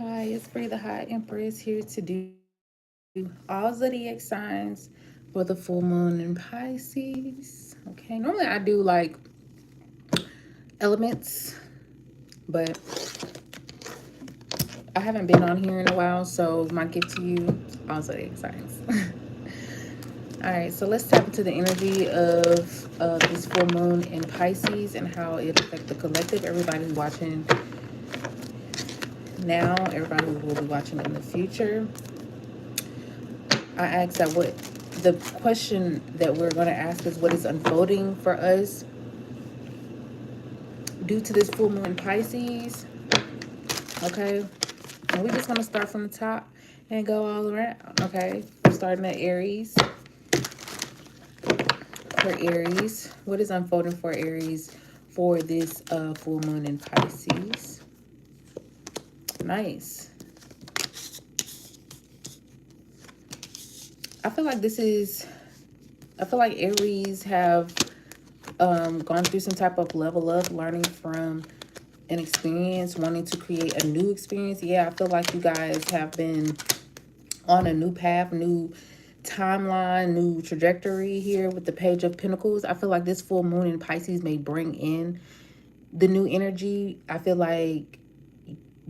Hi, it's Free the High Empress here to do all zodiac signs for the full moon in Pisces. Okay, normally I do like elements, but I haven't been on here in a while, so my gift to you, all zodiac signs. All right, so let's tap into the energy of this full moon in Pisces and how it affects the collective. Everybody who's watching now, everybody who will be watching in the future. I asked that what the question that we're going to ask is what is unfolding for us due to this full moon in Pisces. Okay. And we're just going to start from the top and go all around. Okay. Starting at Aries. For Aries, what is unfolding for Aries for this full moon in Pisces? Nice. I feel like Aries have gone through some type of level up, learning from an experience, wanting to create a new experience. Yeah, I feel like you guys have been on a new path, new timeline, new trajectory here with the Page of Pentacles. I feel like this full moon in Pisces may bring in the new energy. I feel like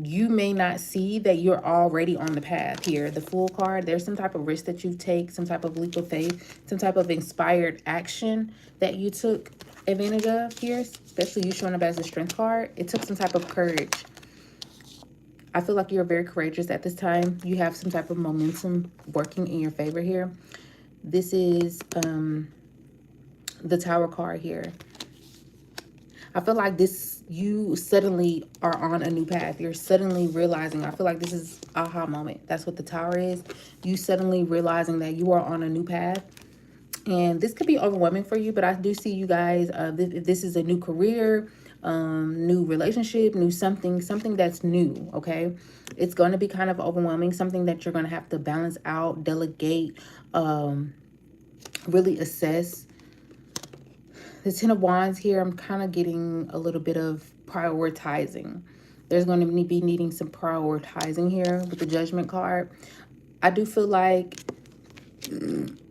you may not see that you're already on the path here. The Fool card, there's some type of risk that you take, some type of leap of faith, some type of inspired action that you took advantage of here, especially you showing up as a strength card. It took some type of courage. I feel like you're very courageous at this time. You have some type of momentum working in your favor here. This is the Tower card here. I feel like you suddenly are on a new path. You're suddenly realizing, I feel like this is aha moment. That's what the Tower is. You suddenly realizing that you are on a new path. And this could be overwhelming for you, but I do see you guys, if this is a new career, new relationship, new something that's new, okay? It's going to be kind of overwhelming, something that you're going to have to balance out, delegate, really assess. The Ten of Wands here, I'm kind of getting a little bit of prioritizing. There's going to be needing some prioritizing here with the Judgment card. I do feel like,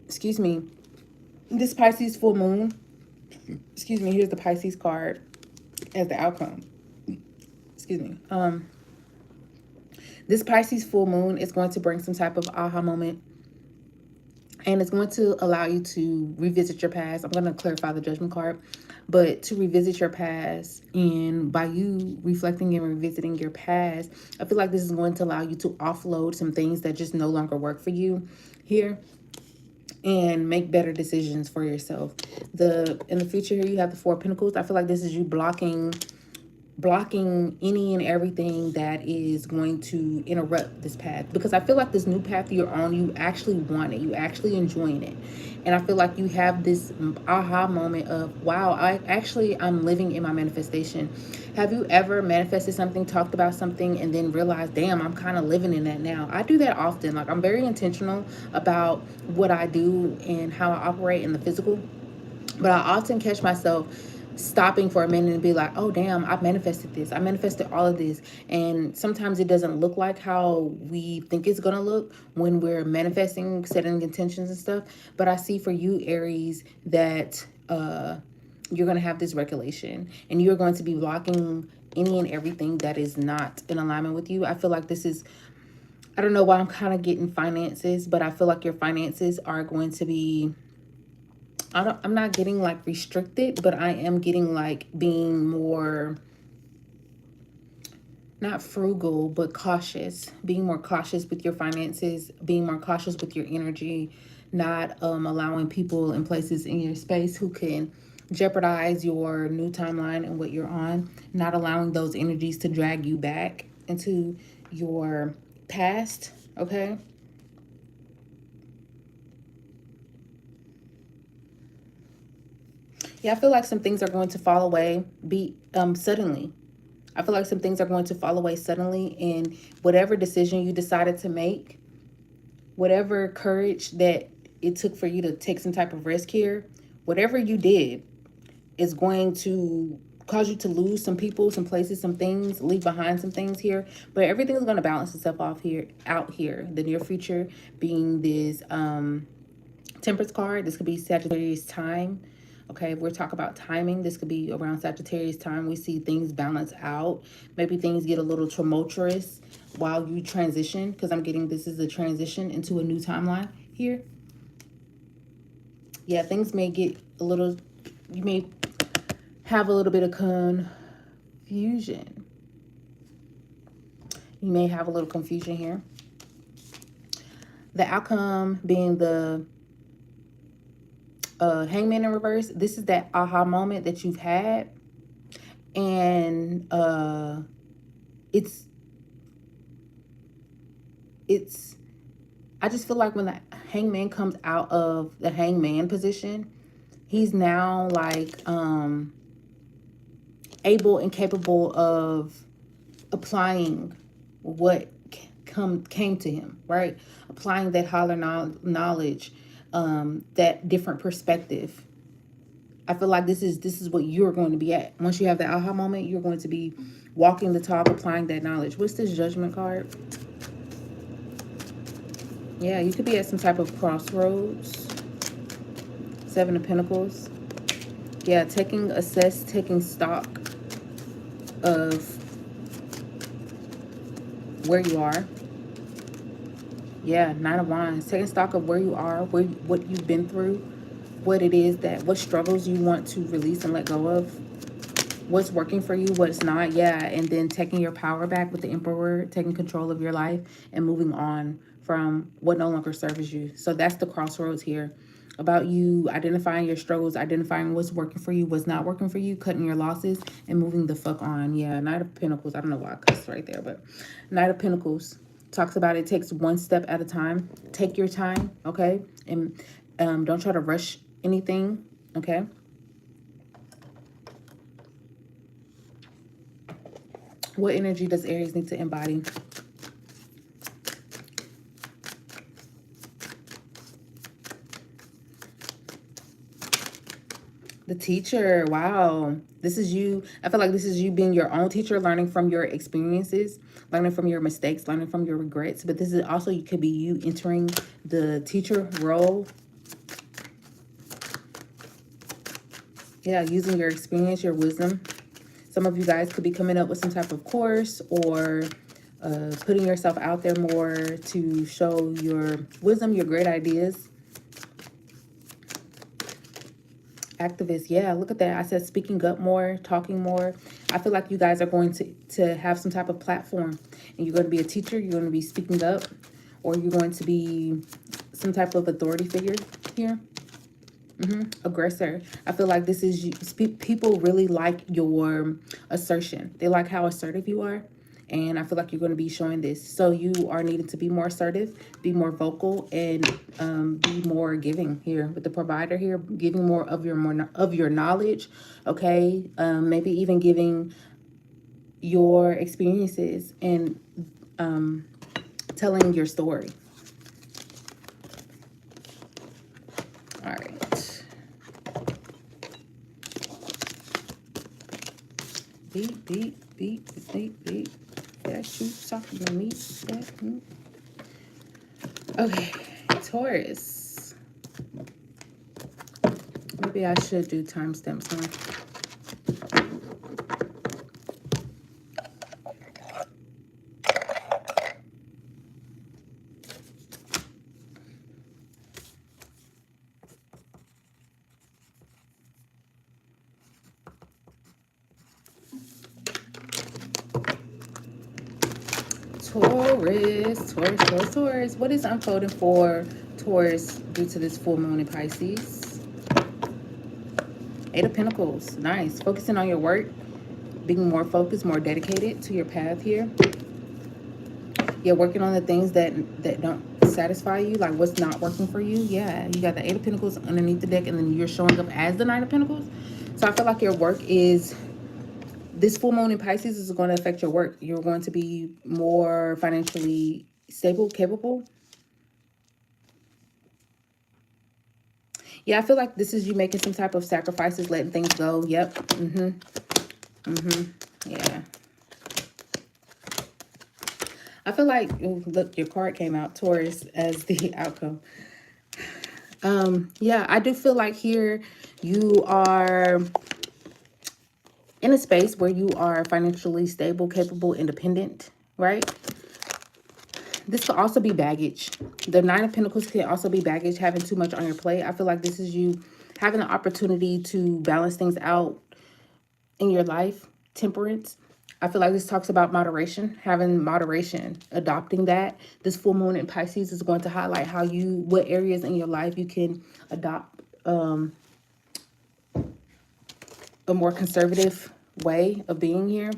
excuse me, this Pisces full moon, excuse me, here's the Pisces card as the outcome. Excuse me. This Pisces full moon is going to bring some type of aha moment. And it's going to allow you to revisit your past. I'm going to clarify the Judgment card. But to revisit your past, and by you reflecting and revisiting your past, I feel like this is going to allow you to offload some things that just no longer work for you here and make better decisions for yourself. In the future here, you have the Four of Pentacles. I feel like this is you blocking any and everything that is going to interrupt this path, because I feel like this new path you're on, you actually want it, you actually enjoying it. And I feel like you have this aha moment of, wow, I'm living in my manifestation. Have you ever manifested something, talked about something, and then realized, damn, I'm kind of living in that now? I do that often. Like, I'm very intentional about what I do and how I operate in the physical, but I often catch myself stopping for a minute and be like, oh damn, I manifested this, I manifested all of this. And sometimes it doesn't look like how we think it's gonna look when we're manifesting, setting intentions and stuff. But I see for you, Aries, that you're gonna have this regulation, and you're going to be blocking any and everything that is not in alignment with you. I feel like this is, I don't know why I'm kind of getting finances, but I feel like your finances are going to be, I'm not getting like restricted, but I am getting like being more, not frugal, but cautious, being more cautious with your finances, being more cautious with your energy, not allowing people and places in your space who can jeopardize your new timeline and what you're on, not allowing those energies to drag you back into your past, okay? Yeah, I feel like some things are going to fall away, suddenly. I feel like some things are going to fall away suddenly, and whatever decision you decided to make, whatever courage that it took for you to take some type of risk here, whatever you did is going to cause you to lose some people, some places, some things, leave behind some things here. But everything is going to balance itself off here, out here. The near future being this Temperance card. This could be Sagittarius time. Okay, if we're talking about timing, this could be around Sagittarius time. We see things balance out. Maybe things get a little tumultuous while you transition, because I'm getting this is a transition into a new timeline here. Yeah, things may get a little, you may have a little bit of confusion. You may have a little confusion here. The outcome being the Hangman in reverse. This is that aha moment that you've had, and it's I just feel like when the Hangman comes out of the Hangman position, he's now like able and capable of applying what came to him, right? Applying that higher knowledge, that different perspective. I feel like this is what you're going to be at. Once you have the aha moment, you're going to be walking the talk, applying that knowledge. What's this Judgment card? Yeah, you could be at some type of crossroads. Seven of Pentacles. Yeah, taking stock of where you are. Yeah, Nine of Wands. Taking stock of where you are, what you've been through, what it is what struggles you want to release and let go of, what's working for you, what's not. Yeah, and then taking your power back with the Emperor, taking control of your life and moving on from what no longer serves you. So that's the crossroads here. About you identifying your struggles, identifying what's working for you, what's not working for you, cutting your losses, and moving the fuck on. Yeah, Knight of Pentacles. I don't know why I cussed right there, but Knight of Pentacles talks about it takes one step at a time. Take your time, okay? And don't try to rush anything, okay? What energy does Aries need to embody? The teacher. Wow. This is you. I feel like this is you being your own teacher, learning from your experiences, learning from your mistakes, learning from your regrets. But this is also, you could be you entering the teacher role. Yeah, using your experience, your wisdom. Some of you guys could be coming up with some type of course or putting yourself out there more to show your wisdom, your great ideas. Activist. Yeah, look at that. I said speaking up more, talking more. I feel like you guys are going to have some type of platform, and you're going to be a teacher. You're going to be speaking up, or you're going to be some type of authority figure here. Aggressor. I feel like this is you. People really like your assertion. They like how assertive you are. And I feel like you're going to be showing this. So you are needing to be more assertive, be more vocal, and be more giving here with the provider here, giving more of your knowledge. Okay, maybe even giving your experiences and telling your story. All right. Beep, beep, beep, beep, beep. That you talking to me? Okay, Taurus. Maybe I should do timestamps, huh? Taurus. What is unfolding for Taurus due to this full moon in Pisces? Eight of Pentacles. Nice. Focusing on your work. Being more focused, more dedicated to your path here. Yeah, working on the things that don't satisfy you, like what's not working for you. Yeah, you got the Eight of Pentacles underneath the deck, and then you're showing up as the Nine of Pentacles. So I feel like your work is... This full moon in Pisces is going to affect your work. You're going to be more financially stable, capable. Yeah, I feel like this is you making some type of sacrifices, letting things go. Yep. Yeah. I feel like, ooh, look, your card came out, Taurus, as the outcome. Yeah, I do feel like here you are in a space where you are financially stable, capable, independent, right? This could also be baggage. The Nine of Pentacles can also be baggage, having too much on your plate. I feel like this is you having the opportunity to balance things out in your life, temperance. I feel like this talks about moderation, having moderation, adopting that. This full moon in Pisces is going to highlight what areas in your life you can adopt a more conservative way of being here.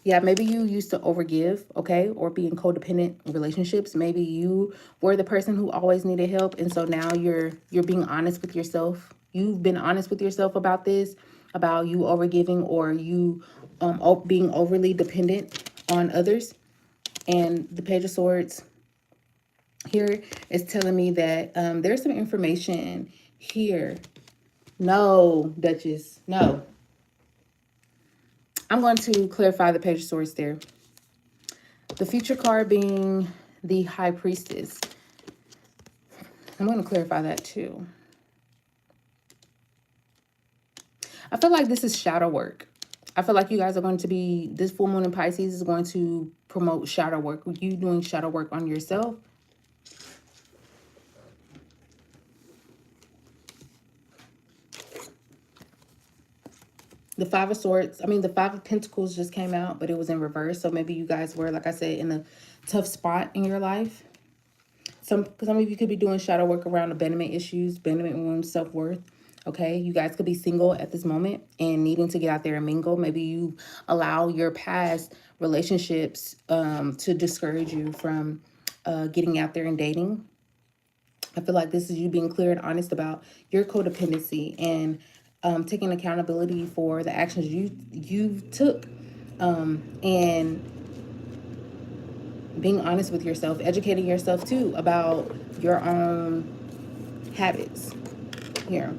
Yeah, maybe you used to overgive, okay, or be in codependent relationships. Maybe you were the person who always needed help, and so now you're being honest with yourself. You've been honest with yourself about this, about you overgiving or you being overly dependent on others. And the Page of Swords here is telling me that there's some information here. No, Duchess, no. I'm going to clarify the Page of Swords there. The future card being the High Priestess. I'm going to clarify that too. I feel like this is shadow work. I feel like you guys are going to be, this full moon in Pisces is going to promote shadow work. You doing shadow work on yourself. The Five of Swords, the Five of Pentacles just came out, but it was in reverse. So maybe you guys were, like I said, in a tough spot in your life. Some of you could be doing shadow work around abandonment issues, abandonment wounds, self-worth. Okay, you guys could be single at this moment and needing to get out there and mingle. Maybe you allow your past relationships to discourage you from getting out there and dating. I feel like this is you being clear and honest about your codependency and taking accountability for the actions you took, and being honest with yourself, educating yourself too about your own habits here.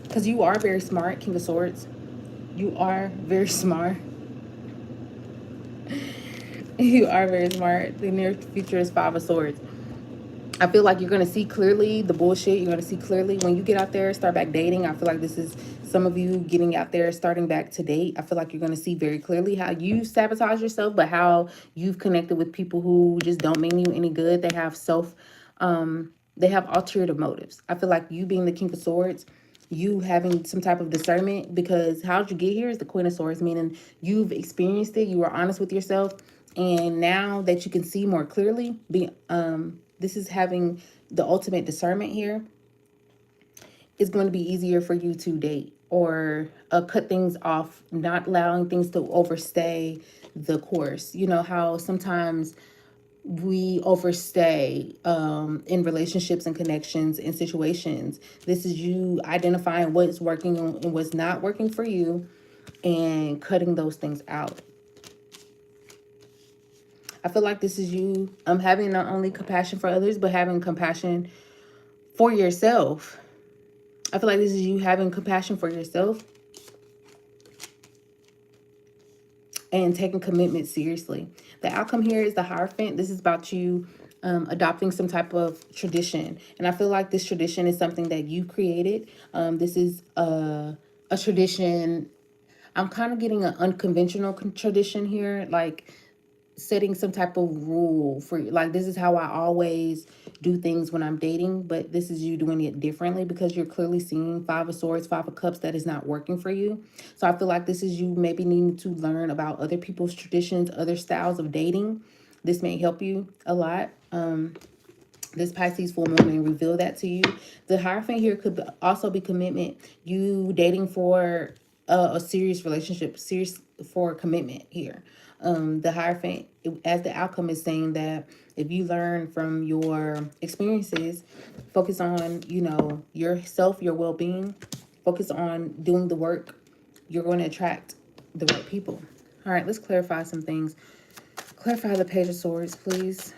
Because you are very smart, King of Swords. You are very smart. You are very smart. The near future is Five of Swords. I feel like you're going to see clearly the bullshit. You're going to see clearly when you get out there, start back dating. I feel like this is some of you getting out there, starting back to date. I feel like you're going to see very clearly how you sabotage yourself, but how you've connected with people who just don't mean you any good. They have they have ulterior motives. I feel like you being the King of Swords, you having some type of discernment, because how'd you get here is the Queen of Swords, meaning you've experienced it. You were honest with yourself. And now that you can see more clearly, this is having the ultimate discernment here. It's going to be easier for you to date or cut things off, not allowing things to overstay the course. You know how sometimes we overstay in relationships and connections and situations. This is you identifying what's working and what's not working for you and cutting those things out. I feel like this is you having not only compassion for others, but having compassion for yourself. I feel like this is you having compassion for yourself and taking commitment seriously. The outcome here is the Hierophant. This is about you adopting some type of tradition. And I feel like this tradition is something that you created. This is a tradition. I'm kind of getting an unconventional tradition here, like setting some type of rule for, like, this is how I always do things when I'm dating, but this is you doing it differently because you're clearly seeing Five of Swords, Five of Cups that is not working for you. So I feel like this is you maybe needing to learn about other people's traditions, other styles of dating. This may help you a lot. This Pisces full moon may reveal that to you. The Hierophant here could also be commitment. You dating for a serious relationship, serious for commitment here. The Hierophant, as the outcome, is saying that if you learn from your experiences, focus on, yourself, your well-being, focus on doing the work, you're going to attract the right people. All right, let's clarify some things. Clarify the Page of Swords, please.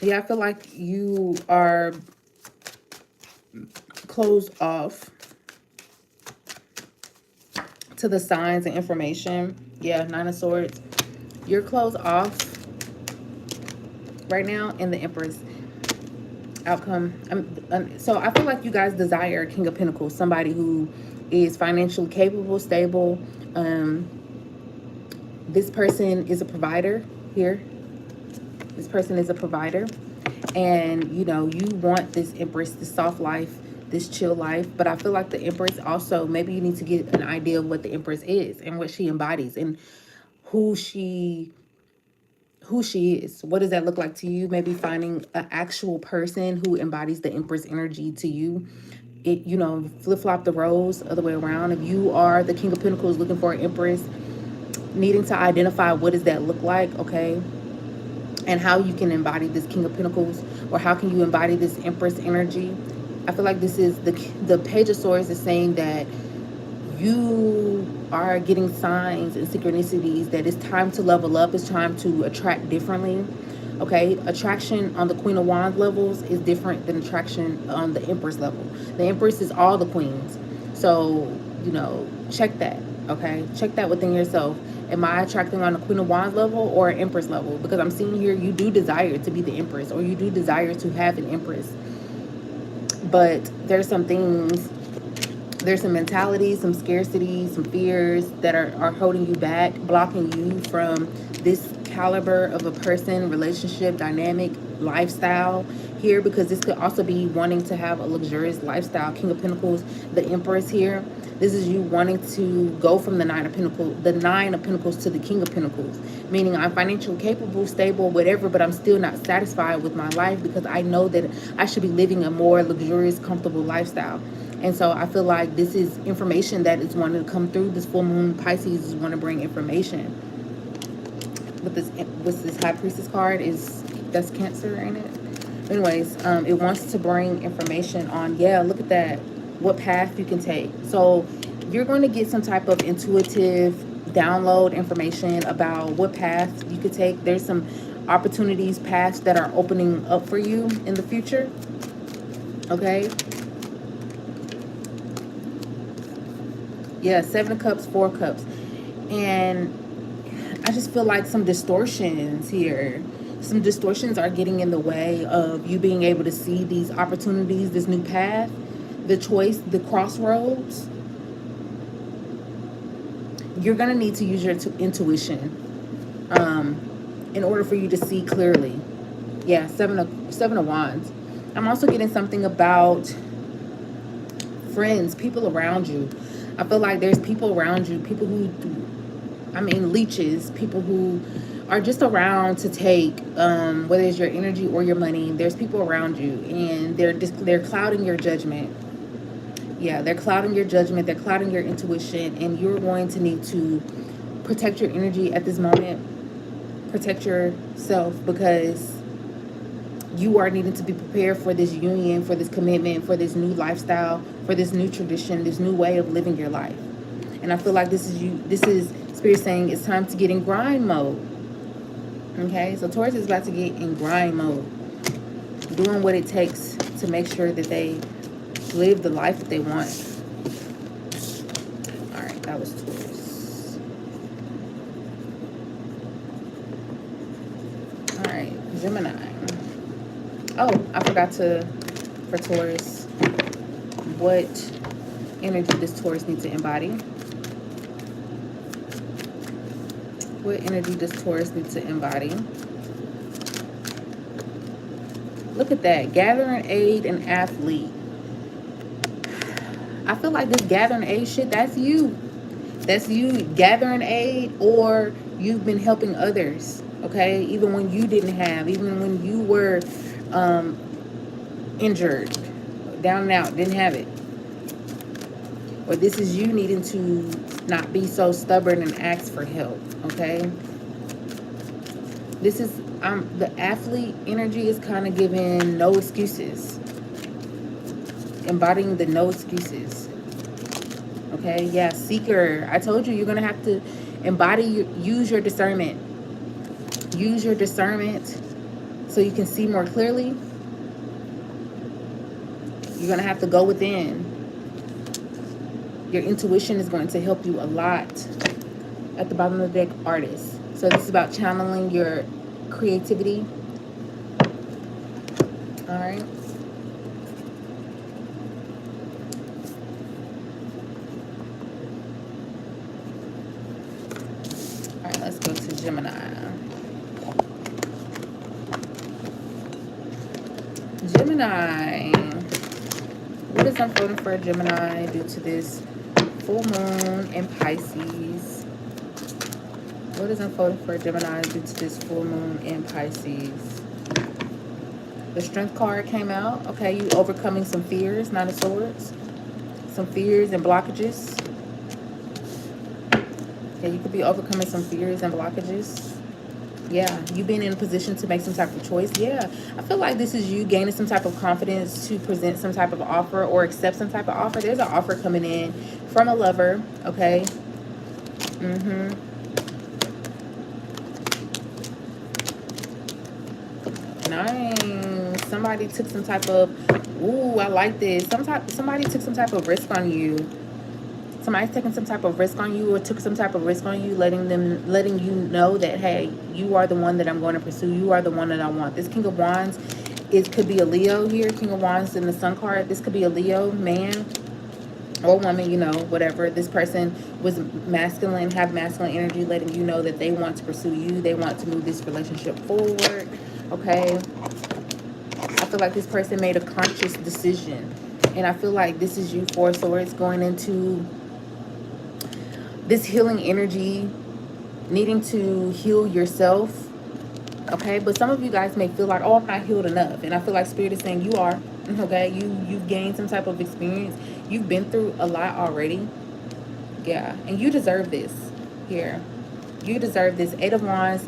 Yeah, I feel like you are closed off to the signs and information. Yeah, Nine of Swords. You're closed off right now in the Empress outcome. So I feel like you guys desire a King of Pentacles, somebody who is financially capable, stable. This person is a provider here. This person is a provider. And, you know, you want this Empress, this soft life, this chill life. But I feel like the Empress also, maybe you need to get an idea of what the Empress is and what she embodies and who she is. What does that look like to you? Maybe finding an actual person who embodies the Empress energy to you. It, you know, flip-flop the roles other way around. If you are the King of Pentacles looking for an Empress, needing to identify what does that look like, okay? And how you can embody this King of Pentacles, or how can you embody this Empress energy. I feel like this is the Page of Swords is saying that you are getting signs and synchronicities that it's time to level up. It's time to attract differently. Okay, attraction on the Queen of Wands levels is different than attraction on the Empress level. The Empress is all the queens. So, you know, check that. Okay, check that within yourself. Am I attracting on the Queen of Wands level or Empress level? Because I'm seeing here you do desire to be the Empress, or you do desire to have an Empress. But there's some things, there's some mentality, some scarcity, some fears that are holding you back, blocking you from this caliber of a person, relationship, dynamic, lifestyle here, because this could also be wanting to have a luxurious lifestyle. King of Pentacles, the Empress here. This is you wanting to go from the Nine of Pentacles to the King of Pentacles, meaning I'm financially capable, stable, whatever, but I'm still not satisfied with my life because I know that I should be living a more luxurious, comfortable lifestyle. And so I feel like this is information that is wanting to come through. This full moon Pisces is want to bring information. With this High Priestess card, that's Cancer, ain't it? Anyways, it wants to bring information on, yeah, look at that, what path you can take. So you're going to get some type of intuitive download information about what path you could take. There's some opportunities, paths that are opening up for you in the future. Okay. Yeah, 7 of Cups, 4 of Cups. And I just feel like some distortions here. Some distortions are getting in the way of you being able to see these opportunities, this new path, the choice, the crossroads. You're going to need to use your intuition in order for you to see clearly. Yeah, seven of Wands. I'm also getting something about friends, people around you. I feel like there's people around you, people who, leeches, people who are just around to take, whether it's your energy or your money. There's people around you, and they're clouding your judgment. Yeah, they're clouding your judgment, they're clouding your intuition, and you're going to need to protect your energy at this moment. Protect yourself, because you are needing to be prepared for this union, for this commitment, for this new lifestyle, for this new tradition, this new way of living your life. And I feel like this is Spirit saying it's time to get in grind mode. Okay, so Taurus is about to get in grind mode, doing what it takes to make sure that they live the life that they want. All right, that was Taurus. All right, Gemini. Oh, I forgot for Taurus, what energy does Taurus need to embody? What energy does Taurus need to embody? Look at that. Gathering aid and athlete. I feel like this gathering aid shit, that's you. That's you gathering aid, or you've been helping others. Okay? Even when you didn't have, even when you were injured, down and out, didn't have it. Or this is you needing to not be so stubborn and ask for help. Okay? This is the athlete energy is kind of giving no excuses, embodying the no excuses. Okay, yeah, seeker. I told you, you're gonna have to Use your discernment. Use your discernment so you can see more clearly. You're going to have to go within. Your intuition is going to help you a lot. At the bottom of the deck, artist. So this is about channeling your creativity. All right. All right, let's go to Gemini. Gemini. What is unfolding for Gemini due to this full moon in Pisces? What is unfolding for Gemini due to this full moon in Pisces? The Strength card came out. Okay, you overcoming some fears, Nine of Swords. Some fears and blockages. Yeah, you could be overcoming some fears and blockages. Yeah, you being in a position to make some type of choice. Yeah, I feel like this is you gaining some type of confidence to present some type of offer or accept some type of offer. There's an offer coming in from a lover, okay? Nice. Somebody took some type of, ooh, I like this. Somebody took some type of risk on you. Somebody's taking some type of risk on you or took some type of risk on you, letting you know that, hey, you are the one that I'm going to pursue. You are the one that I want. This King of Wands, it could be a Leo here. King of Wands in the Sun card. This could be a Leo man or woman, you know, whatever. This person was masculine, have masculine energy, letting you know that they want to pursue you. They want to move this relationship forward, okay? I feel like this person made a conscious decision. And I feel like this is you, Four of Swords, going into this healing energy, needing to heal yourself, okay? But some of you guys may feel like, oh, I'm not healed enough. And I feel like Spirit is saying you are, okay? You've gained some type of experience. You've been through a lot already. Yeah, and you deserve this here. You deserve this. Eight of Wands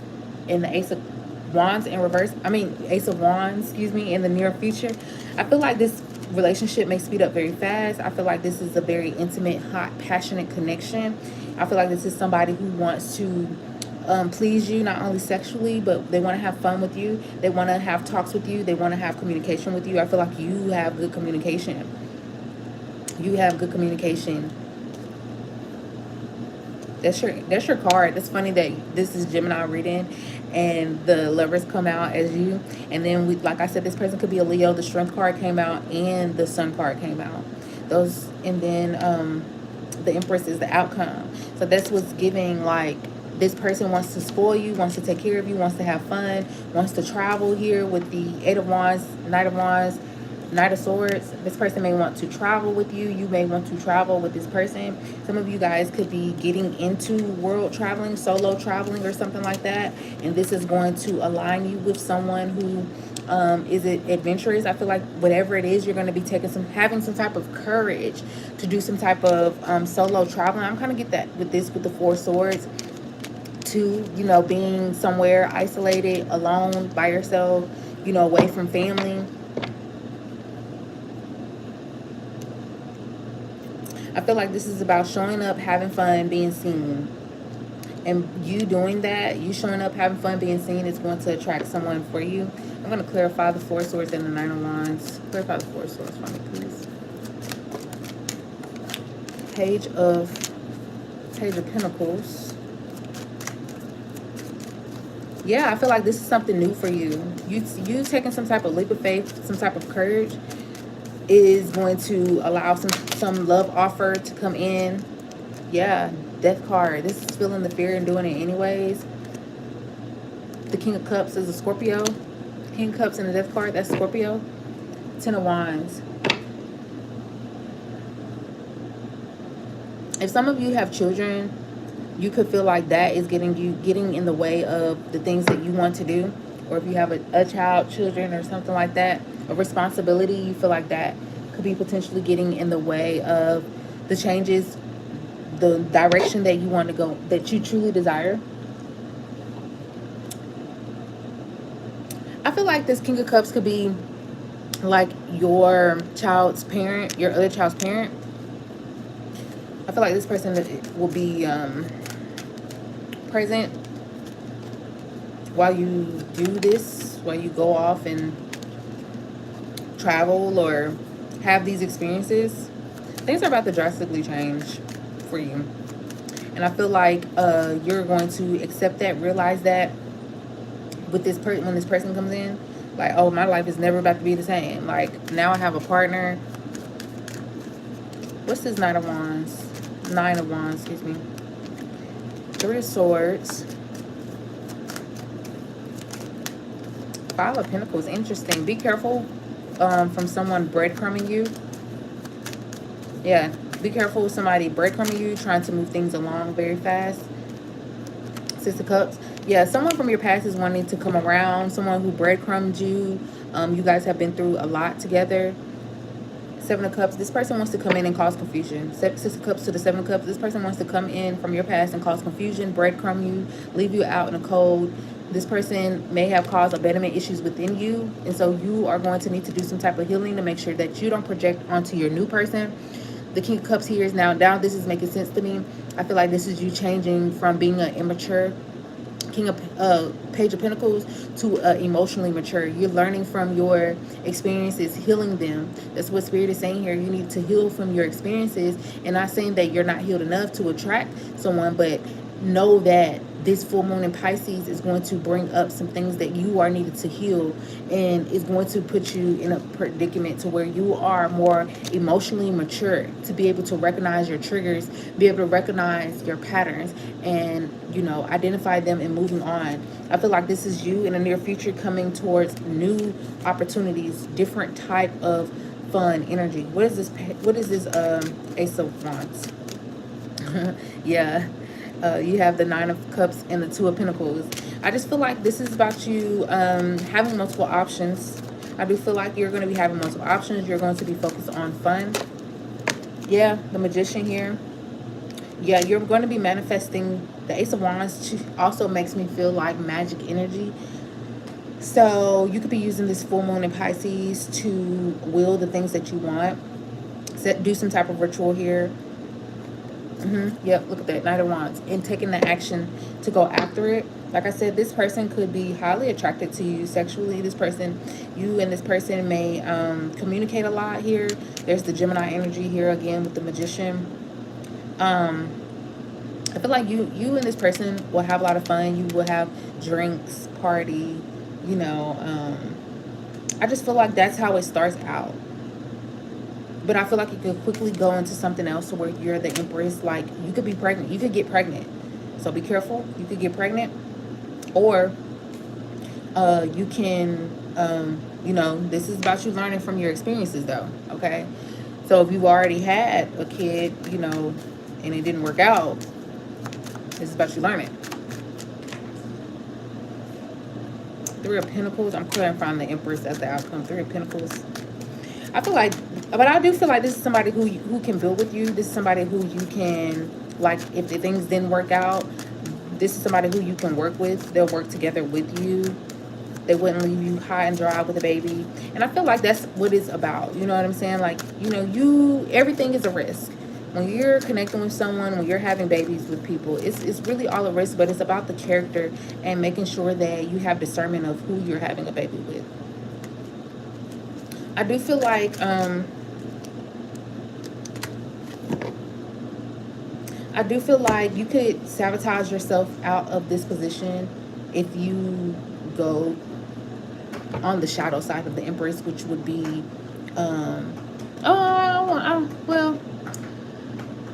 and the Ace of Wands in reverse. I mean, Ace of Wands, excuse me, in the near future. I feel like this relationship may speed up very fast. I feel like this is a very intimate, hot, passionate connection. I feel like this is somebody who wants to please you, not only sexually, but they want to have fun with you. They want to have talks with you. They want to have communication with you. I feel like you have good communication. You have good communication. That's your card. It's funny that this is Gemini reading and the Lovers come out as you. And then, like I said, this person could be a Leo. The Strength card came out and the Sun card came out. Those, and then the Empress is the outcome. So that's what's giving, like, this person wants to spoil you, wants to take care of you, wants to have fun, wants to travel here with the Eight of Wands, Knight of Wands, Knight of Swords. This person may want to travel with you. You may want to travel with this person. Some of you guys could be getting into world traveling, solo traveling or something like that. And this is going to align you with someone who is adventurous. I feel like whatever it is, you're going to be having some type of courage to do some type of solo traveling. I'm kind of get that with the Four Swords to, you know, being somewhere isolated, alone, by yourself, you know, away from family. I feel like this is about showing up, having fun, being seen. And you doing that, you showing up, having fun, being seen, is going to attract someone for you. I'm going to clarify the Four Swords and the Nine of Wands. Clarify the Four Swords for me, please. Page of Pentacles. Yeah, I feel like this is something new for you. You taking some type of leap of faith, some type of courage, is going to allow some love offer to come in. Yeah, Death card. This is feeling the fear and doing it anyways. The King of Cups is a Scorpio. King of Cups and the Death card, that's Scorpio. Ten of Wands. If some of you have children, you could feel like that is getting in the way of the things that you want to do. Or if you have a child, children, or something like that, a responsibility, you feel like that could be potentially getting in the way of the changes, the direction that you want to go, that you truly desire. I feel like this King of Cups could be like your child's parent, your other child's parent. I feel like this person will be present while you do this, while you go off and travel or have these experiences, things are about to drastically change for you. And I feel like you're going to accept that, realize that with this person, when this person comes in, like, oh, my life is never about to be the same. Like, now I have a partner. What's this Nine of Wands? Nine of Wands, excuse me. Three of Swords. Five of Pentacles. Interesting. Be careful from someone breadcrumbing you. Yeah, be careful with somebody breadcrumbing you, trying to move things along very fast. Six of Cups. Yeah, someone from your past is wanting to come around. Someone who breadcrumbed you. You guys have been through a lot together. Seven of Cups. This person wants to come in and cause confusion. Six of Cups to the Seven of Cups. This person wants to come in from your past and cause confusion, breadcrumb you, leave you out in the cold. This person may have caused abandonment issues within you. And so you are going to need to do some type of healing to make sure that you don't project onto your new person. The King of Cups here is now this is making sense to me. I feel like this is you changing from being an immature Page of Pentacles to emotionally mature. You're learning from your experiences, healing them. That's what Spirit is saying here. You need to heal from your experiences, and not saying that you're not healed enough to attract someone, but know that this full moon in Pisces is going to bring up some things that you are needed to heal, and is going to put you in a predicament to where you are more emotionally mature to be able to recognize your triggers, be able to recognize your patterns, and, you know, identify them and moving on. I feel like this is you in the near future coming towards new opportunities, different type of fun energy. What is this? What is this? Ace of Wands. Yeah. You have the Nine of Cups and the Two of Pentacles. I just feel like this is about you having multiple options. I do feel like you're going to be having multiple options. You're going to be focused on fun. Yeah, the Magician here. Yeah, you're going to be manifesting. The Ace of Wands also makes me feel like magic energy. So you could be using this full moon in Pisces to will the things that you want. Do some type of ritual here. Yep, look at that, Knight of Wands, and taking the action to go after it. Like I said, this person could be highly attracted to you sexually. This person, you and this person may communicate a lot here. There's the Gemini energy here again with the Magician. I feel like you and this person will have a lot of fun. You will have drinks, party, you know. I just feel like that's how it starts out. But I feel like it could quickly go into something else where you're the Empress. Like, you could be pregnant. You could get pregnant. So be careful. You could get pregnant. Or you can, you know, this is about you learning from your experiences, though. Okay? So if you already had a kid, you know, and it didn't work out, this is about you learning. Three of Pentacles. I'm clarifying the Empress as the outcome. Three of Pentacles. I feel like, but I do feel like this is somebody who can build with you. This is somebody who you can, like, if the things didn't work out, this is somebody who you can work with. They'll work together with you. They wouldn't leave you high and dry with a baby. And I feel like that's what it's about. You know what I'm saying? Like, you know, everything is a risk. When you're connecting with someone, when you're having babies with people, it's really all a risk, but it's about the character and making sure that you have discernment of who you're having a baby with. I do feel like you could sabotage yourself out of this position if you go on the shadow side of the Empress, which would be well,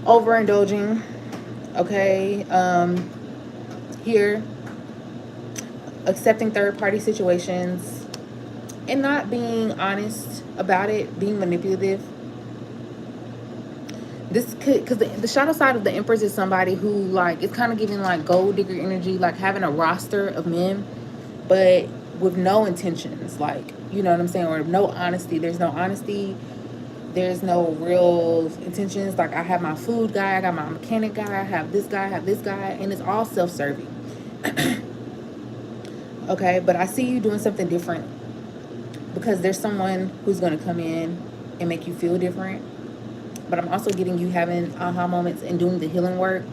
overindulging. Okay, here, accepting third-party situations and not being honest about it, being manipulative. This could, because the shadow side of the Empress is somebody who, like, it's kind of giving like gold digger energy, like having a roster of men, but with no intentions, like, you know what I'm saying, or no honesty. There's no honesty. There's no real intentions. Like, I have my food guy, I got my mechanic guy, I have this guy, and it's all self-serving. Okay, but I see you doing something different because there's someone who's going to come in and make you feel different. But I'm also getting you having aha moments and doing the healing work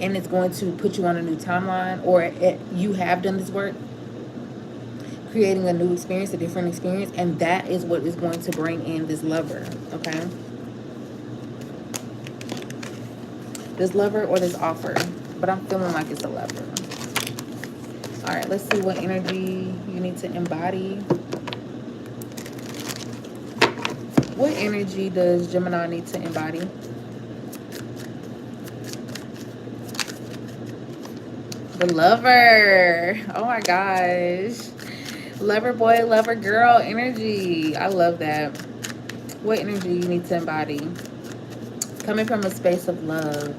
and it's going to put you on a new timeline, or you have done this work, creating a new experience, a different experience, and that is what is going to bring in this lover, okay? This lover or this offer, but I'm feeling like it's a lover. All right, let's see what energy you need to embody. What energy does Gemini need to embody? The lover. Oh my gosh. Lover boy, lover girl energy. I love that. What energy you need to embody? Coming from a space of love.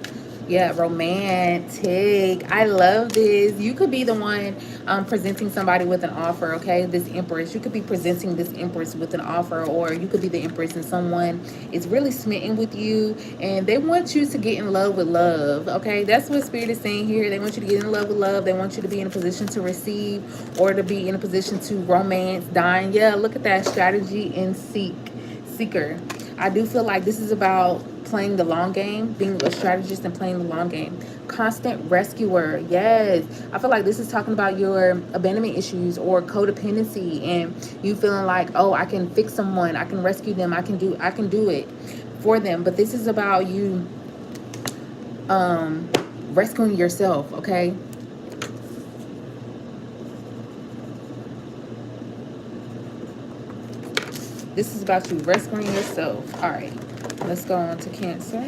Yeah, romantic. I love this. You could be the one presenting somebody with an offer, okay? This Empress. You could be presenting this Empress with an offer, or you could be the Empress and someone is really smitten with you and they want you to get in love with love, okay? That's what Spirit is saying here. They want you to get in love with love. They want you to be in a position to receive or to be in a position to romance, dine. Yeah, look at that. Strategy and seeker. I do feel like this is about playing the long game, being a strategist and playing the long game. Constant rescuer. Yes. I feel like this is talking about your abandonment issues or codependency, and you feeling like, oh, I can fix someone, I can rescue them, I can do it for them. But this is about you rescuing yourself, okay? This is about you rescuing yourself. All right, let's go on to Cancer.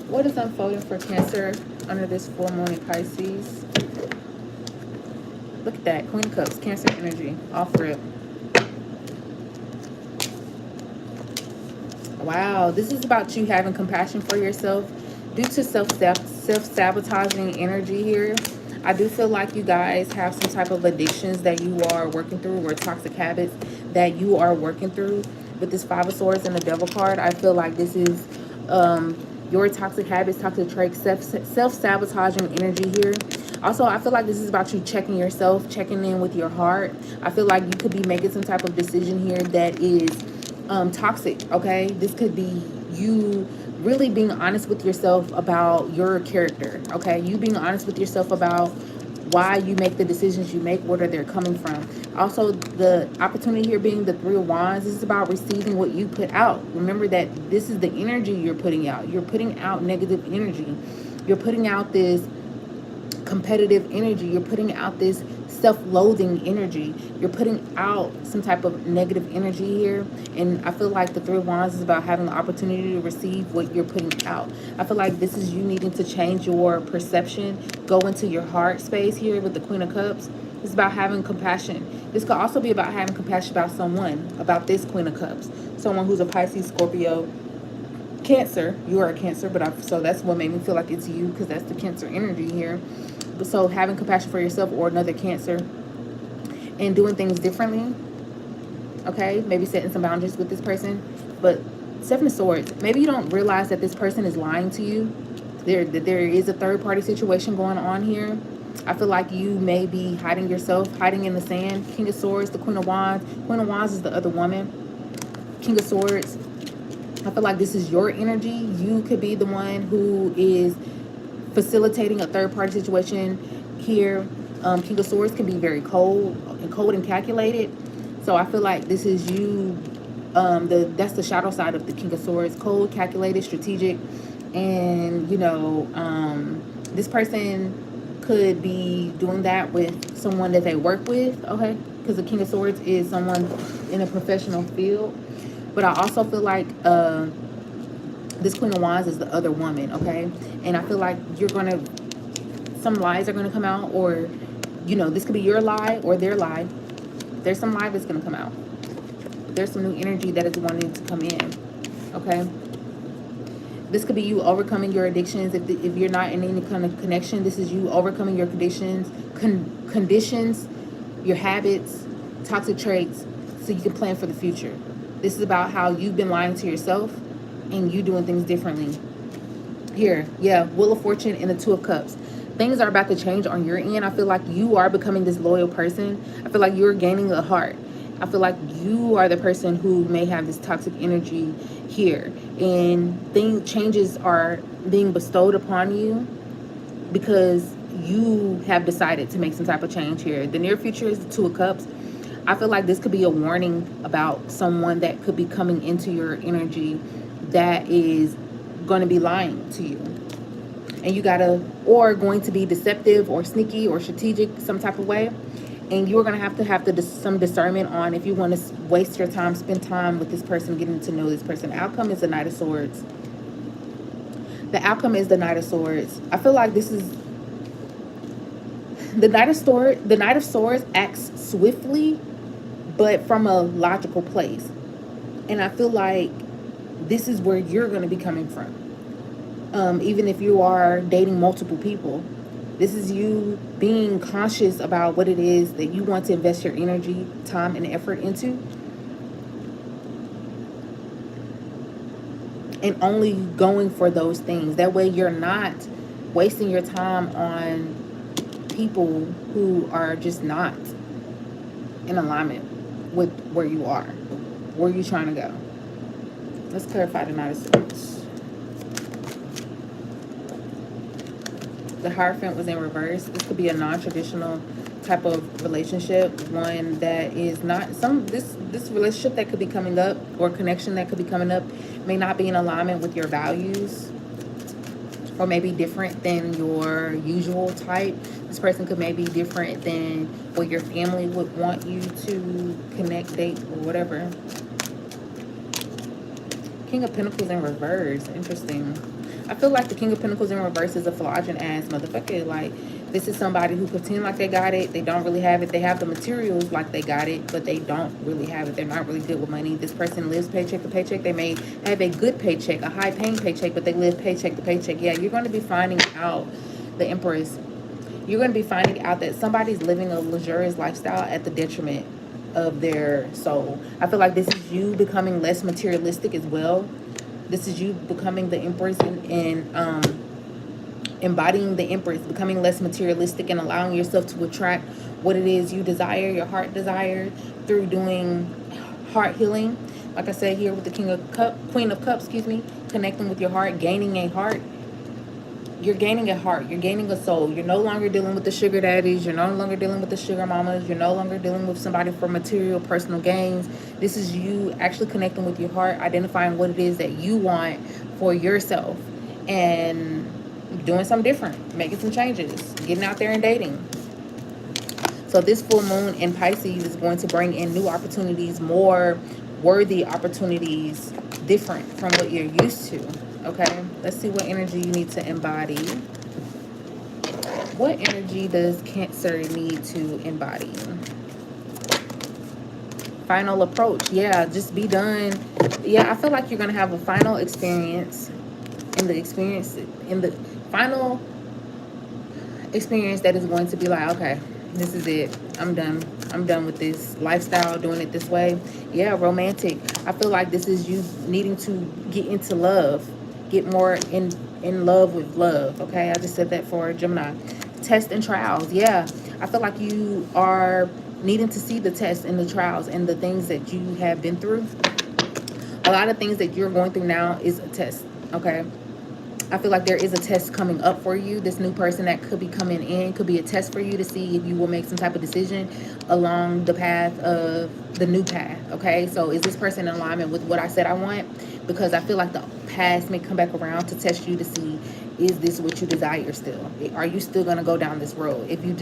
What is unfolding for Cancer under this full moon in Pisces? Look at that. Queen of Cups, Cancer energy, off rip. Wow, this is about you having compassion for yourself due to self-sabotaging energy here. I do feel like you guys have some type of addictions that you are working through, or toxic habits that you are working through. With this Five of Swords and the Devil card, I feel like this is your toxic habits, toxic traits, self-sabotaging energy here. Also, I feel like this is about you checking yourself, checking in with your heart. I feel like you could be making some type of decision here that is toxic, okay? This could be you really being honest with yourself about your character, okay? You being honest with yourself about why you make the decisions you make, where they're coming from. Also, the opportunity here being the Three of Wands, this is about receiving what you put out. Remember that this is the energy you're putting out. You're putting out negative energy. You're putting out this competitive energy. You're putting out this self-loathing energy. You're putting out some type of negative energy here. And I feel like the Three of Wands is about having the opportunity to receive what you're putting out. I feel like this is you needing to change your perception, go into your heart space here with the Queen of Cups. It's about having compassion. This could also be about having compassion about someone, about this Queen of Cups. Someone who's a Pisces, Scorpio, Cancer. You are a Cancer, but so that's what made me feel like it's you, because that's the Cancer energy here. So having compassion for yourself or another Cancer and doing things differently, okay? Maybe setting some boundaries with this person. But Seven of Swords, maybe you don't realize that this person is lying to you. That there is a third-party situation going on here. I feel like you may be hiding yourself, hiding in the sand. King of Swords, the Queen of Wands. Queen of Wands is the other woman. King of Swords, I feel like this is your energy. You could be the one who is facilitating a third-party situation here. King of Swords can be very cold and calculated. So I feel like this is you. That's the shadow side of the King of Swords. Cold, calculated, strategic, and you know, this person could be doing that with someone that they work with. Okay, because the King of Swords is someone in a professional field. But I also feel like this Queen of Wands is the other woman, okay? And I feel like some lies are gonna come out, or, you know, this could be your lie or their lie. There's some lie that's gonna come out. There's some new energy that is wanting to come in, okay? This could be you overcoming your addictions. If you're not in any kind of connection, this is you overcoming your conditions, your habits, toxic traits, so you can plan for the future. This is about how you've been lying to yourself and you doing things differently. Here, yeah, Wheel of Fortune and the Two of Cups. Things are about to change on your end. I feel like you are becoming this loyal person. I feel like you're gaining a heart. I feel like you are the person who may have this toxic energy here, and changes are being bestowed upon you because you have decided to make some type of change here. The near future is the Two of Cups. I feel like this could be a warning about someone that could be coming into your energy that is going to be lying to you. And you gotta, or going to be deceptive or sneaky or strategic some type of way. And you're gonna have some discernment on if you want to waste your time, spend time with this person, getting to know this person. Outcome is the Knight of Swords. The outcome is the Knight of Swords. I feel like this is the Knight of Swords. The Knight of Swords acts swiftly, but from a logical place. And I feel like this is where you're going to be coming from. Even if you are dating multiple people, this is you being conscious about what it is that you want to invest your energy, time, and effort into. And only going for those things. That way you're not wasting your time on people who are just not in alignment with where you are, where you're trying to go. Let's clarify the Knight of Swords. The Hierophant was in reverse. This could be a non-traditional type of relationship, one that is not this relationship that could be coming up, or connection that could be coming up, may not be in alignment with your values, or maybe different than your usual type. This person could maybe different than what your family would want you to connect, date, or whatever. King of Pentacles in reverse. Interesting. I feel like the King of Pentacles in reverse is a flogging ass motherfucker. Like, this is somebody who pretend like they got it. They don't really have it. They have the materials like they got it, but they don't really have it. They're not really good with money. This person lives paycheck to paycheck. They may have a good paycheck, a high paying paycheck, but they live paycheck to paycheck. Yeah, you're going to be finding out, the Empress, you're going to be finding out that somebody's living a luxurious lifestyle at the detriment of their soul. I feel like this is you becoming less materialistic as well. This is you becoming the Empress and embodying the Empress, becoming less materialistic and allowing yourself to attract what it is you desire, your heart desire, through doing heart healing. Like I said here with the Queen of Cups, excuse me, connecting with your heart, gaining a heart. You're gaining a heart. You're gaining a soul. You're no longer dealing with the sugar daddies. You're no longer dealing with the sugar mamas. You're no longer dealing with somebody for material, personal gains. This is you actually connecting with your heart, identifying what it is that you want for yourself, and doing something different, making some changes, getting out there and dating. So this full moon in Pisces is going to bring in new opportunities, more worthy opportunities, different from what you're used to. Okay, let's see what energy you need to embody. What energy does Cancer need to embody? Final approach. Yeah, just be done. Yeah, I feel like you're going to have a final experience. In the final experience that is going to be like, okay, this is it. I'm done with this lifestyle, doing it this way. Yeah, romantic. I feel like this is you needing to get into love. Get more in love with love. Okay, I just said that for Gemini. Tests and trials. Yeah, I feel like you are needing to see the tests and the trials and the things that you have been through. A lot of things that you're going through now is a test. Okay, I feel like there is a test coming up for you. This new person that could be coming in could be a test for you to see if you will make some type of decision along the path of the new path. Okay, so is this person in alignment with what I said I want? Because I feel like the past may come back around to test you to see, is this what you desire still? Are you still going to go down this road? If you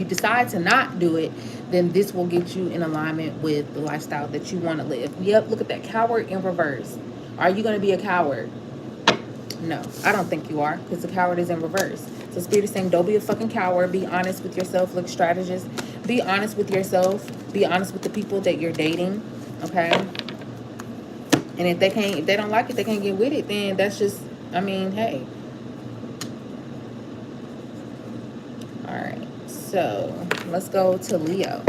decide to not do it, then this will get you in alignment with the lifestyle that you want to live. Yep, look at that, Coward in reverse. Are you going to be a coward? No, I don't think you are, because the Coward is in reverse. So Spirit is saying, don't be a fucking coward. Be honest with yourself. Look, strategist. Be honest with yourself. Be honest with the people that you're dating. Okay. And if they don't like it, they can't get with it, then that's just, I mean, hey. All right. So let's go to Leo.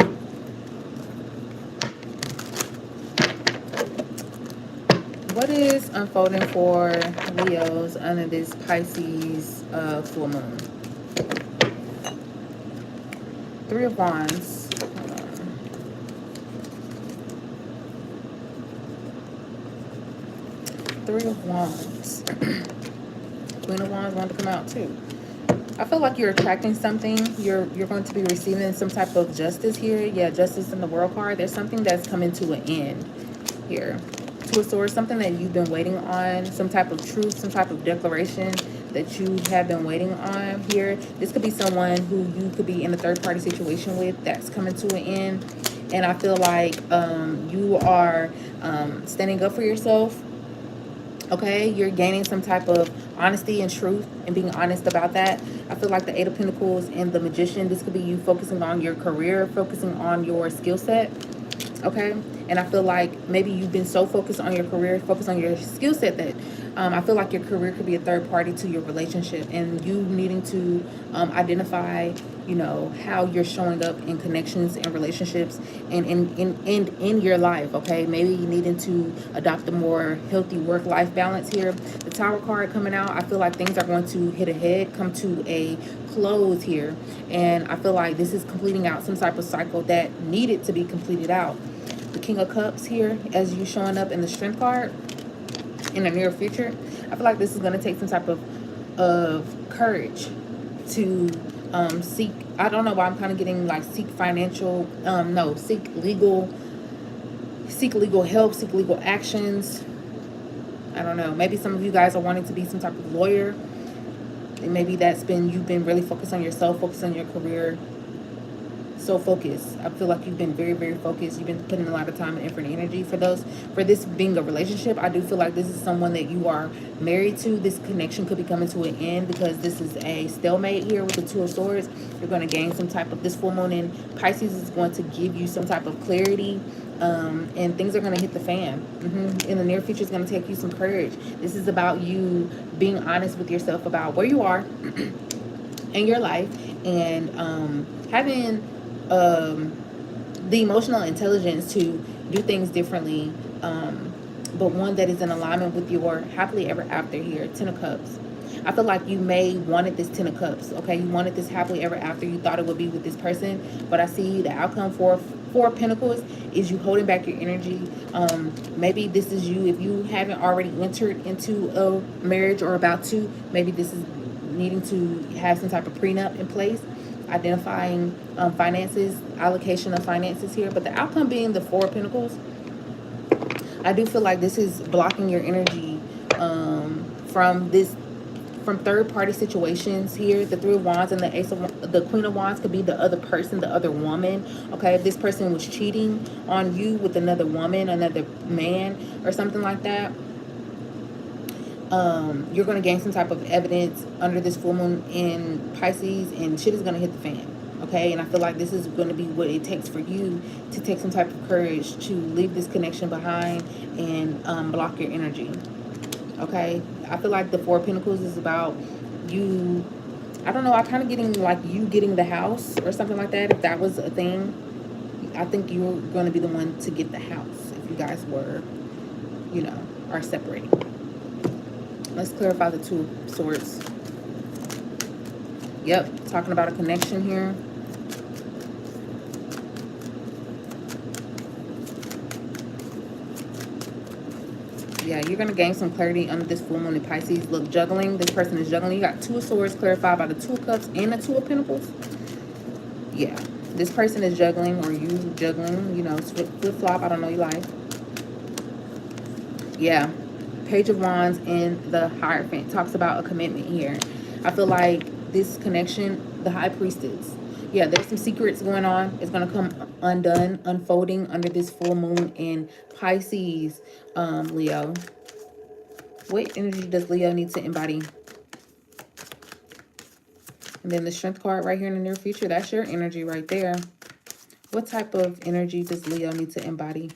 What is unfolding for Leos under this Pisces full moon? Three of Wands. Three of Wands. Queen of Wands wanted to come out too. I feel like you're attracting something. You're going to be receiving some type of justice here. Yeah, justice in the World card. There's something that's coming to an end here. Two of Swords, something that you've been waiting on, some type of truth, some type of declaration that you have been waiting on here. This could be someone who you could be in a third-party situation with that's coming to an end. And I feel like you are standing up for yourself. Okay, you're gaining some type of honesty and truth and being honest about that. I feel like the Eight of Pentacles and the Magician, this could be you focusing on your career, focusing on your skill set. Okay, and I feel like maybe you've been so focused on your career, focused on your skill set, that I feel like your career could be a third party to your relationship, and you needing to identify, you know, how you're showing up in connections and relationships and in your life. Okay, maybe you needing to adopt a more healthy work-life balance here. The Tower card coming out, I feel like things are going to hit ahead, come to a close here, and I feel like this is completing out some type of cycle that needed to be completed out. The King of Cups here, as you showing up in the Strength card in the near future. I feel like this is going to take some type of courage to seek. I don't know why I'm kind of getting like seek financial, no, seek legal help, seek legal actions. I don't know. Maybe some of you guys are wanting to be some type of lawyer. And maybe that's been, you've been really focused on yourself, focused on your career. So focused. I feel like you've been very, very focused. You've been putting a lot of time and effort and energy for this being a relationship. I do feel like this is someone that you are married to. This connection could be coming to an end because this is a stalemate here with the Two of Swords. You're going to gain some type of, this full moon in Pisces is going to give you some type of clarity, and things are going to hit the fan. In the near future, it's going to take you some courage. This is about you being honest with yourself about where you are in your life, and having the emotional intelligence to do things differently, but one that is in alignment with your happily ever after here. Ten of Cups. I feel like you may wanted this Ten of Cups. Okay, you wanted this happily ever after. You thought it would be with this person, but I see the outcome for Four of Pentacles is you holding back your energy. Maybe this is you, if you haven't already entered into a marriage or about to, maybe this is needing to have some type of prenup in place, identifying finances, allocation of finances here. But the outcome being the Four of Pentacles, I do feel like this is blocking your energy from third-party situations here. The Three of Wands and the Queen of Wands could be the other person, the other woman. Okay, if this person was cheating on you with another woman, another man, or something like that, you're going to gain some type of evidence under this full moon in Pisces, and shit is going to hit the fan. Okay, and I feel like this is going to be what it takes for you to take some type of courage to leave this connection behind and block your energy. Okay, I feel like the Four of Pentacles is about you. I don't know, I kind of getting like you getting the house or something like that. If that was a thing, I think you're going to be the one to get the house if you guys were, you know, are separating. Let's clarify the Two of Swords. Yep, talking about a connection here. Yeah, you're going to gain some clarity under this full moon in Pisces. Look, juggling. This person is juggling. You got Two of Swords clarified by the Two of Cups and the Two of Pentacles. Yeah, this person is juggling, or you juggling, you know, flip-flop. I don't know your life. Yeah, Page of Wands and the Hierophant talks about a commitment here. I feel like this connection, the High Priestess. Yeah, there's some secrets going on. It's going to come undone, unfolding under this full moon in Pisces, Leo. What energy does Leo need to embody? And then the Strength card right here in the near future. That's your energy right there. What type of energy does Leo need to embody?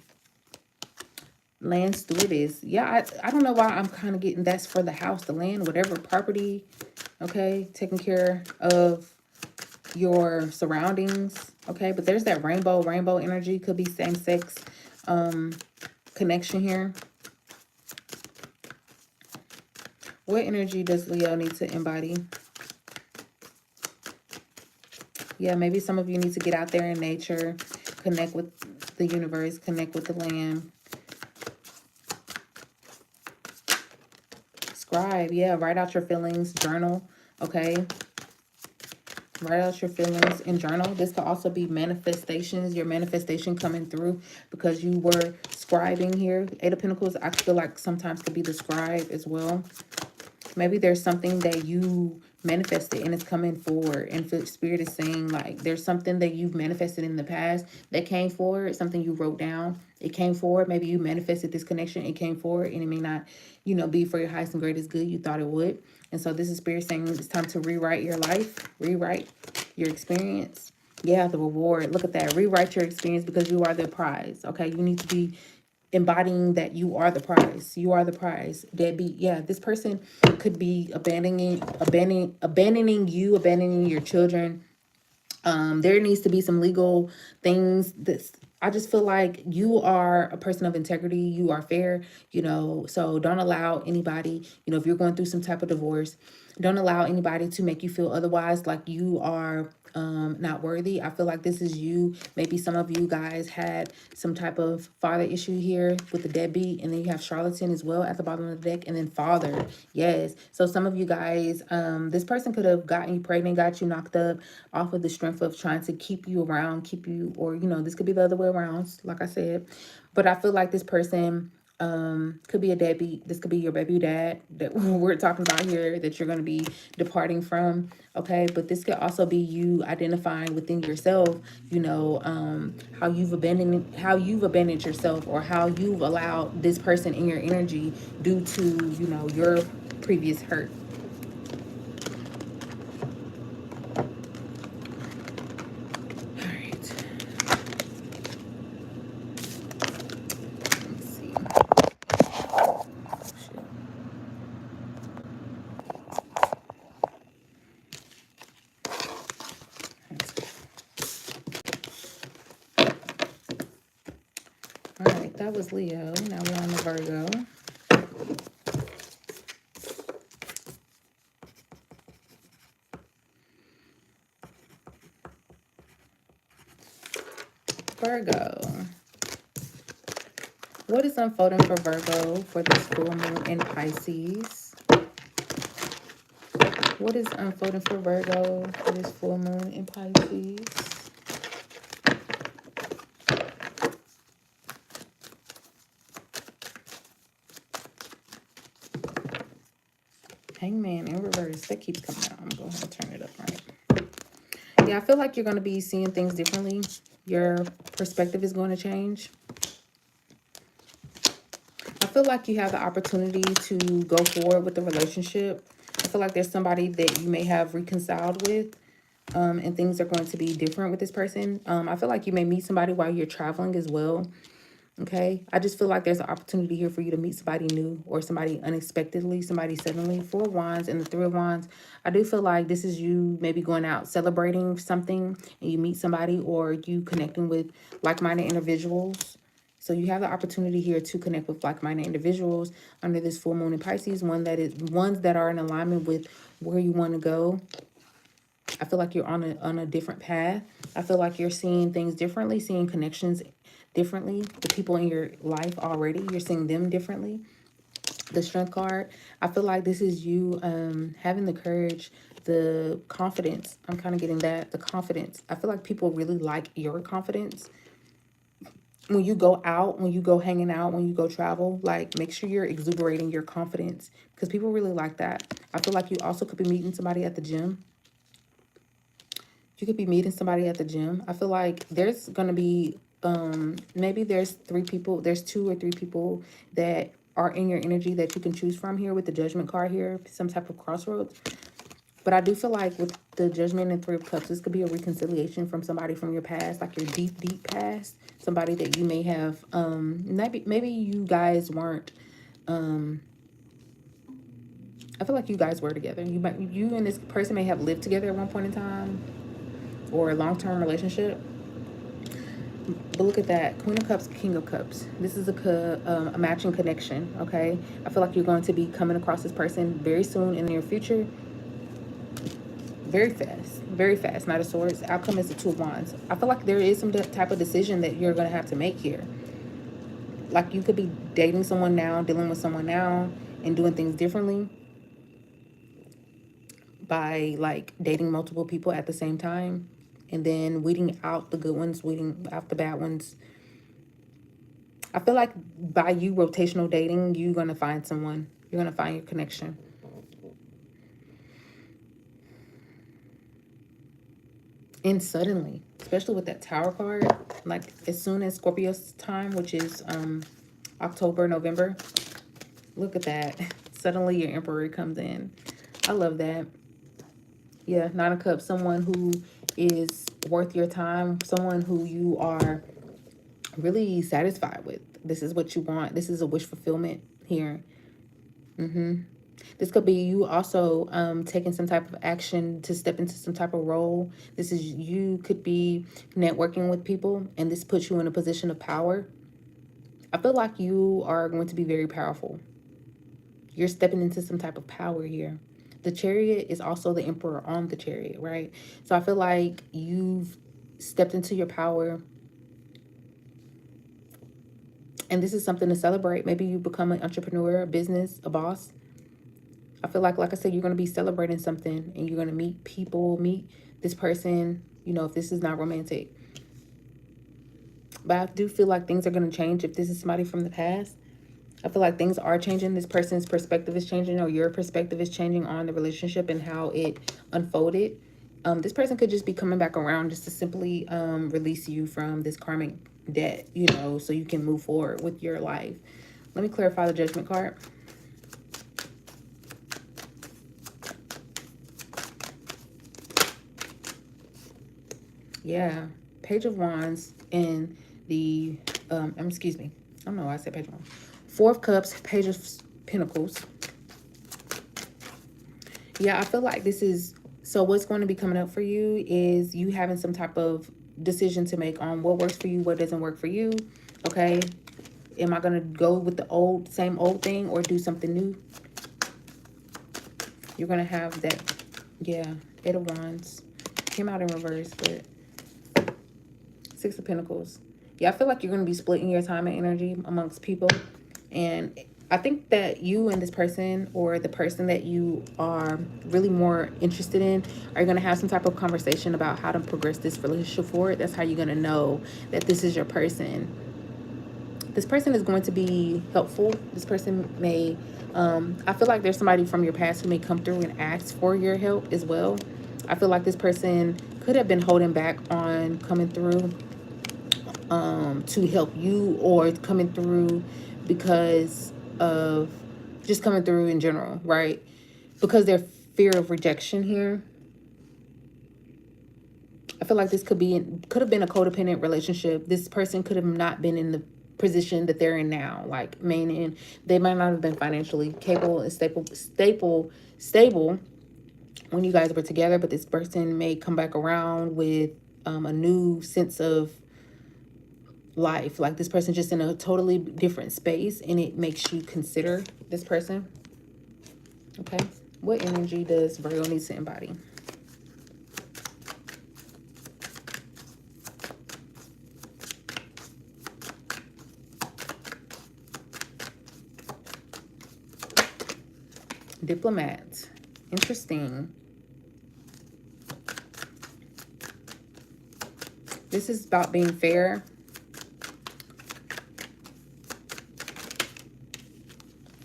Land Stewardess. Yeah, I don't know why I'm kind of getting that's for the house, the land, whatever, property. Okay, taking care of your surroundings. Okay, but there's that rainbow energy. Could be same-sex connection here. What energy does Leo need to embody? Yeah, maybe some of you need to get out there in nature, connect with the universe, connect with the land. Scribe, yeah, write out your feelings, journal, okay? Write out your feelings and journal. This could also be manifestations, your manifestation coming through because you were scribing here. Eight of Pentacles, I feel like sometimes could be the scribe as well. Maybe there's something that you manifested and it's coming forward. And Spirit is saying, like, there's something that you've manifested in the past that came forward, something you wrote down. It came forward. Maybe you manifested this connection. It came forward and it may not, you know, be for your highest and greatest good. You thought it would. And so this is Spirit saying it's time to rewrite your life, rewrite your experience. Yeah, the reward. Look at that. Rewrite your experience because you are the prize. Okay, you need to be embodying that you are the prize. You are the prize. Deadbeat. Yeah, this person could be abandoning you, abandoning your children. There needs to be some legal things. I just feel like you are a person of integrity. You are fair, you know, so don't allow anybody, you know, if you're going through some type of divorce, don't allow anybody to make you feel otherwise, like you are not worthy. I feel like this is you. Maybe some of you guys had some type of father issue here with the deadbeat, and then you have charlatan as well at the bottom of the deck, and then father. Yes. So some of you guys, this person could have gotten you pregnant, got you knocked up off of the strength of trying to keep you around, keep you, or, you know, this could be the other way around, like I said. But I feel like this person could be a deadbeat. This could be your baby dad that we're talking about here, that you're going to be departing from. Okay, but this could also be you identifying within yourself, you know, how you've abandoned yourself, or how you've allowed this person in your energy due to, you know, your previous hurt. All right. Let's see. All right, that was Leo. Now we're on the Virgo. Virgo. What is unfolding for Virgo for this full moon in Pisces? What is unfolding for Virgo for this full moon in Pisces? Hangman in reverse. That keeps coming out. I'm going to turn it up right. Yeah, I feel like you're going to be seeing things differently. Your perspective is going to change. I feel like you have the opportunity to go forward with the relationship. I feel like there's somebody that you may have reconciled with, and things are going to be different with this person. I feel like you may meet somebody while you're traveling as well. Okay, I just feel like there's an opportunity here for you to meet somebody new or somebody unexpectedly, somebody suddenly. Four of Wands and the Three of Wands. I do feel like this is you maybe going out celebrating something and you meet somebody, or you connecting with like-minded individuals. So you have the opportunity here to connect with like-minded individuals under this full moon in Pisces, ones that are in alignment with where you want to go. I feel like you're on a different path. I feel like you're seeing things differently, seeing connections differently. The people in your life already, you're seeing them differently. The Strength card, I feel like this is you having the courage, the confidence. I'm kind of getting that, the confidence. I feel like people really like your confidence. When you go out, when you go hanging out, when you go travel, like, make sure you're exuberating your confidence, because people really like that. I feel like you also could be meeting somebody at the gym. You could be meeting somebody at the gym. I feel like there's going to be, maybe there's two or three people that are in your energy that you can choose from here with the Judgment card here, some type of crossroads. But I do feel like with the Judgment and Three of Cups, this could be a reconciliation from somebody from your past, like your deep, deep past. Somebody that you may have, maybe you guys weren't, I feel like you guys were together. You and this person may have lived together at one point in time, or a long-term relationship. But look at that, Queen of Cups, King of Cups. This is a matching connection, okay? I feel like you're going to be coming across this person very soon in the near future. Very fast, very fast. Knight of Swords. Outcome is the Two of Wands. I feel like there is some type of decision that you're going to have to make here. Like, you could be dating someone now, dealing with someone now, and doing things differently by like dating multiple people at the same time, and then weeding out the good ones, weeding out the bad ones. I feel like by you rotational dating, you're going to find someone. You're going to find your connection. And suddenly, especially with that Tower card, like as soon as Scorpio's time, which is October, November, look at that. Suddenly your Emperor comes in. I love that. Yeah, Nine of Cups, someone who is worth your time, someone who you are really satisfied with. This is what you want. This is a wish fulfillment here. This could be you also taking some type of action to step into some type of role. This is you could be networking with people, and this puts you in a position of power. I feel like you are going to be very powerful. You're stepping into some type of power here. The Chariot is also the Emperor on the Chariot, right? So I feel like you've stepped into your power. And this is something to celebrate. Maybe you become an entrepreneur, a business, a boss. I feel like I said, you're going to be celebrating something, and you're going to meet people, meet this person, you know, if this is not romantic. But I do feel like things are going to change if this is somebody from the past. I feel like things are changing. This person's perspective is changing, or your perspective is changing on the relationship and how it unfolded. This person could just be coming back around just to simply release you from this karmic debt, you know, so you can move forward with your life. Let me clarify the Judgment card. Yeah, Page of Wands and the, excuse me. I don't know why I said Page of Wands. Four of Cups, Page of Pentacles. Yeah, I feel like this is, so what's going to be coming up for you is you having some type of decision to make on what works for you, what doesn't work for you, okay? Am I going to go with the same old thing, or do something new? You're going to have that, yeah, Eight of Wands. Came out in reverse, but Six of Pentacles. Yeah, I feel like you're going to be splitting your time and energy amongst people. And I think that you and this person, or the person that you are really more interested in, are going to have some type of conversation about how to progress this relationship forward. That's how you're going to know that this is your person. This person is going to be helpful. This person may, I feel like there's somebody from your past who may come through and ask for your help as well. I feel like this person could have been holding back on coming through to help you, or coming through because of just coming through in general, right? Because their fear of rejection here. I feel like this could have been a codependent relationship. This person could have not been in the position that they're in now, like meaning they might not have been financially capable and stable when you guys were together, but this person may come back around with a new sense of life. Like this person just in a totally different space, and it makes you consider this person. Okay, what energy does Virgo need to embody? Diplomat. Interesting. This is about being fair.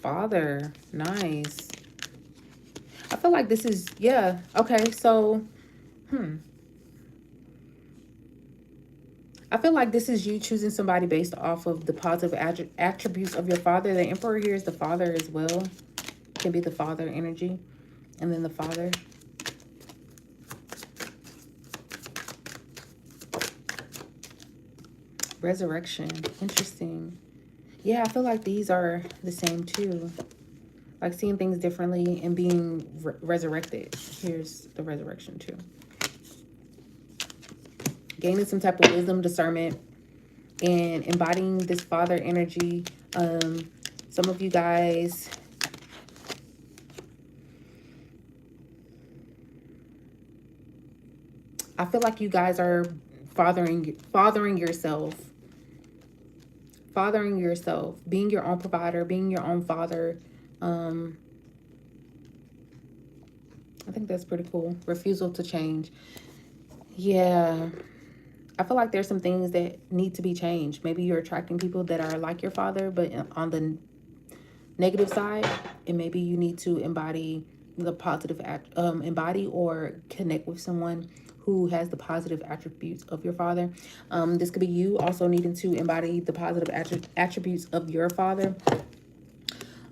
Father. Nice. I feel like this is, yeah. Okay, so, I feel like this is you choosing somebody based off of the positive attributes of your father. The Emperor here is the father as well. Can be the father energy. And then the father. Resurrection. Interesting. Yeah, I feel like these are the same too. Like seeing things differently and being resurrected. Here's the resurrection too. Gaining some type of wisdom, discernment, and embodying this father energy. Some of you guys, I feel like you guys are fathering yourself. Fathering yourself, being your own provider, being your own father. I think that's pretty cool. Refusal to change. Yeah. I feel like there's some things that need to be changed. Maybe you're attracting people that are like your father, but on the negative side, and maybe you need to embody the positive embody or connect with someone who has the positive attributes of your father. This could be you also needing to embody the positive attributes of your father.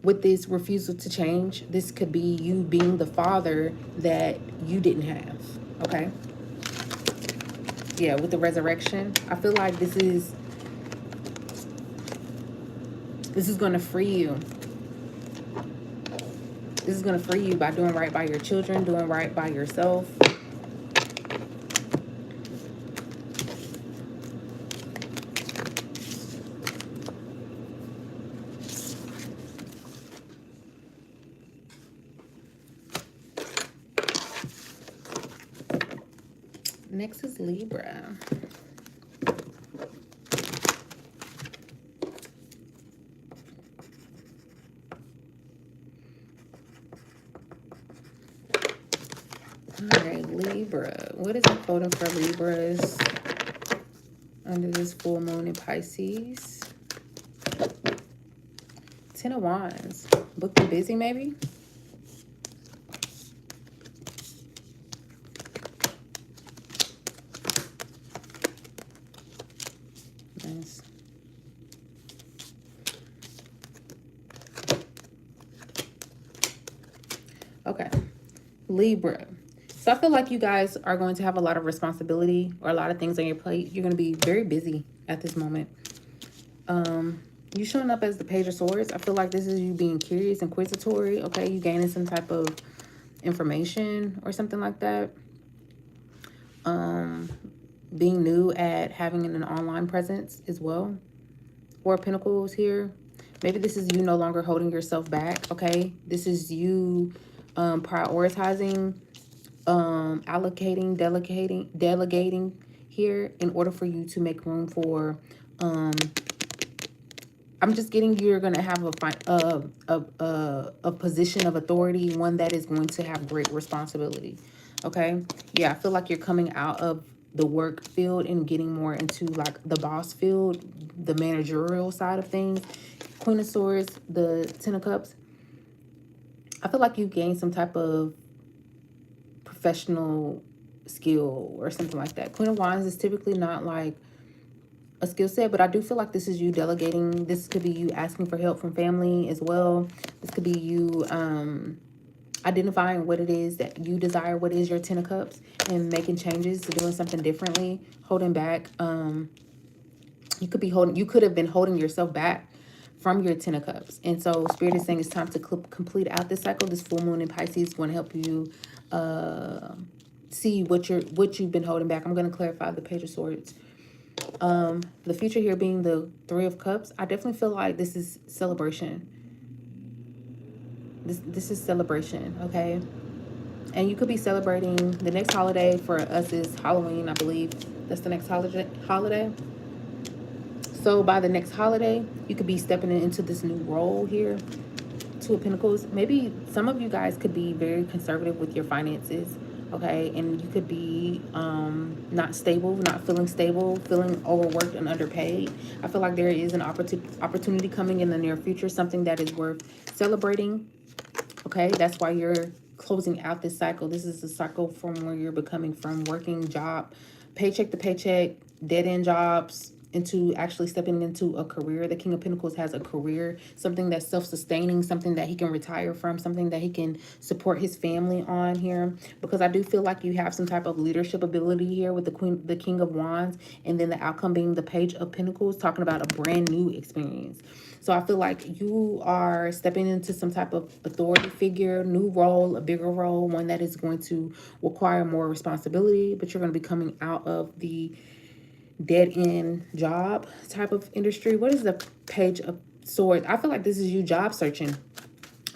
With this refusal to change, this could be you being the father that you didn't have. Okay. Yeah, with the resurrection, I feel like this is going to free you. This is going to free you by doing right by your children, doing right by yourself. Next is Libra. All right, Libra. What is unfolding for Libras under this full moon in Pisces? 10 of Wands. Booked and busy, maybe? Nice. Okay. Libra. So I feel like you guys are going to have a lot of responsibility or a lot of things on your plate. You're going to be very busy at this moment. You showing up as the Page of Swords. I feel like this is you being curious, inquisitory. Okay, you gaining some type of information or something like that. Being new at having an online presence as well. Four of Pentacles here. Maybe this is you no longer holding yourself back. Okay, this is you prioritizing, allocating, delegating here in order for you to make room for I'm just getting you're going to have a position of authority, one that is going to have great responsibility. Okay. Yeah, I feel like you're coming out of the work field and getting more into like the boss field, the managerial side of things. Queen of Swords, the 10 of Cups. I feel like you gained some type of professional skill or something like that. Queen of Wands is typically not like a skill set, but I do feel like this is you delegating. This could be you asking for help from family as well. This could be you identifying what it is that you desire, what is your 10 of Cups, and making changes to doing something differently, holding back. You could have been holding yourself back from your 10 of Cups. And so Spirit is saying it's time to complete out this cycle. This full moon in Pisces is going to help you see what you've been holding back. I'm going to clarify the Page of Swords. The future here being the 3 of Cups. I definitely feel like this is celebration. This is celebration, okay? And you could be celebrating the next holiday. For us is Halloween, I believe. That's the next holiday. So by the next holiday, you could be stepping into this new role here. 2 of Pentacles. Maybe some of you guys could be very conservative with your finances. Okay, and you could be not stable, not feeling stable, feeling overworked and underpaid. I feel like there is an opportunity coming in the near future, something that is worth celebrating. Okay, that's why you're closing out this cycle. This is the cycle from where you're becoming from working job, paycheck to paycheck, dead-end jobs, into actually stepping into a career. The King of Pentacles has a career, something that's self-sustaining, something that he can retire from, something that he can support his family on here. Because I do feel like you have some type of leadership ability here with the King of Wands, and then the outcome being the Page of Pentacles, talking about a brand new experience. So I feel like you are stepping into some type of authority figure, new role, a bigger role, one that is going to require more responsibility, but you're going to be coming out of the dead-end job type of industry. What is the Page of Swords? I feel like this is you job searching.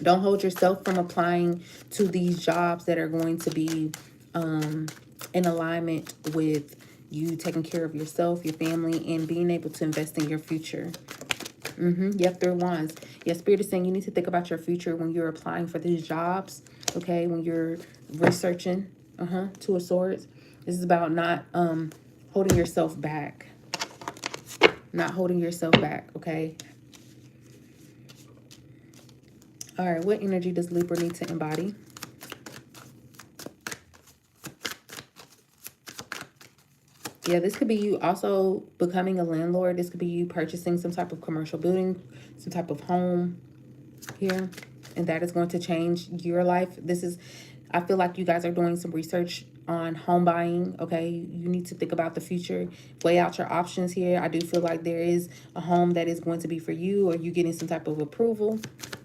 Don't hold yourself from applying to these jobs that are going to be in alignment with you taking care of yourself, your family, and being able to invest in your future. Yep, 3 of Wands. Yeah, Spirit is saying you need to think about your future when you're applying for these jobs, okay? When you're researching, Two of Swords. This is about not holding yourself back. Not holding yourself back, okay? All right, what energy does Libra need to embody? Yeah, this could be you also becoming a landlord. This could be you purchasing some type of commercial building, some type of home here. And that is going to change your life. This is, I feel like you guys are doing some research on home buying, okay? You need to think about the future, weigh out your options here. I do feel like there is a home that is going to be for you, or you getting some type of approval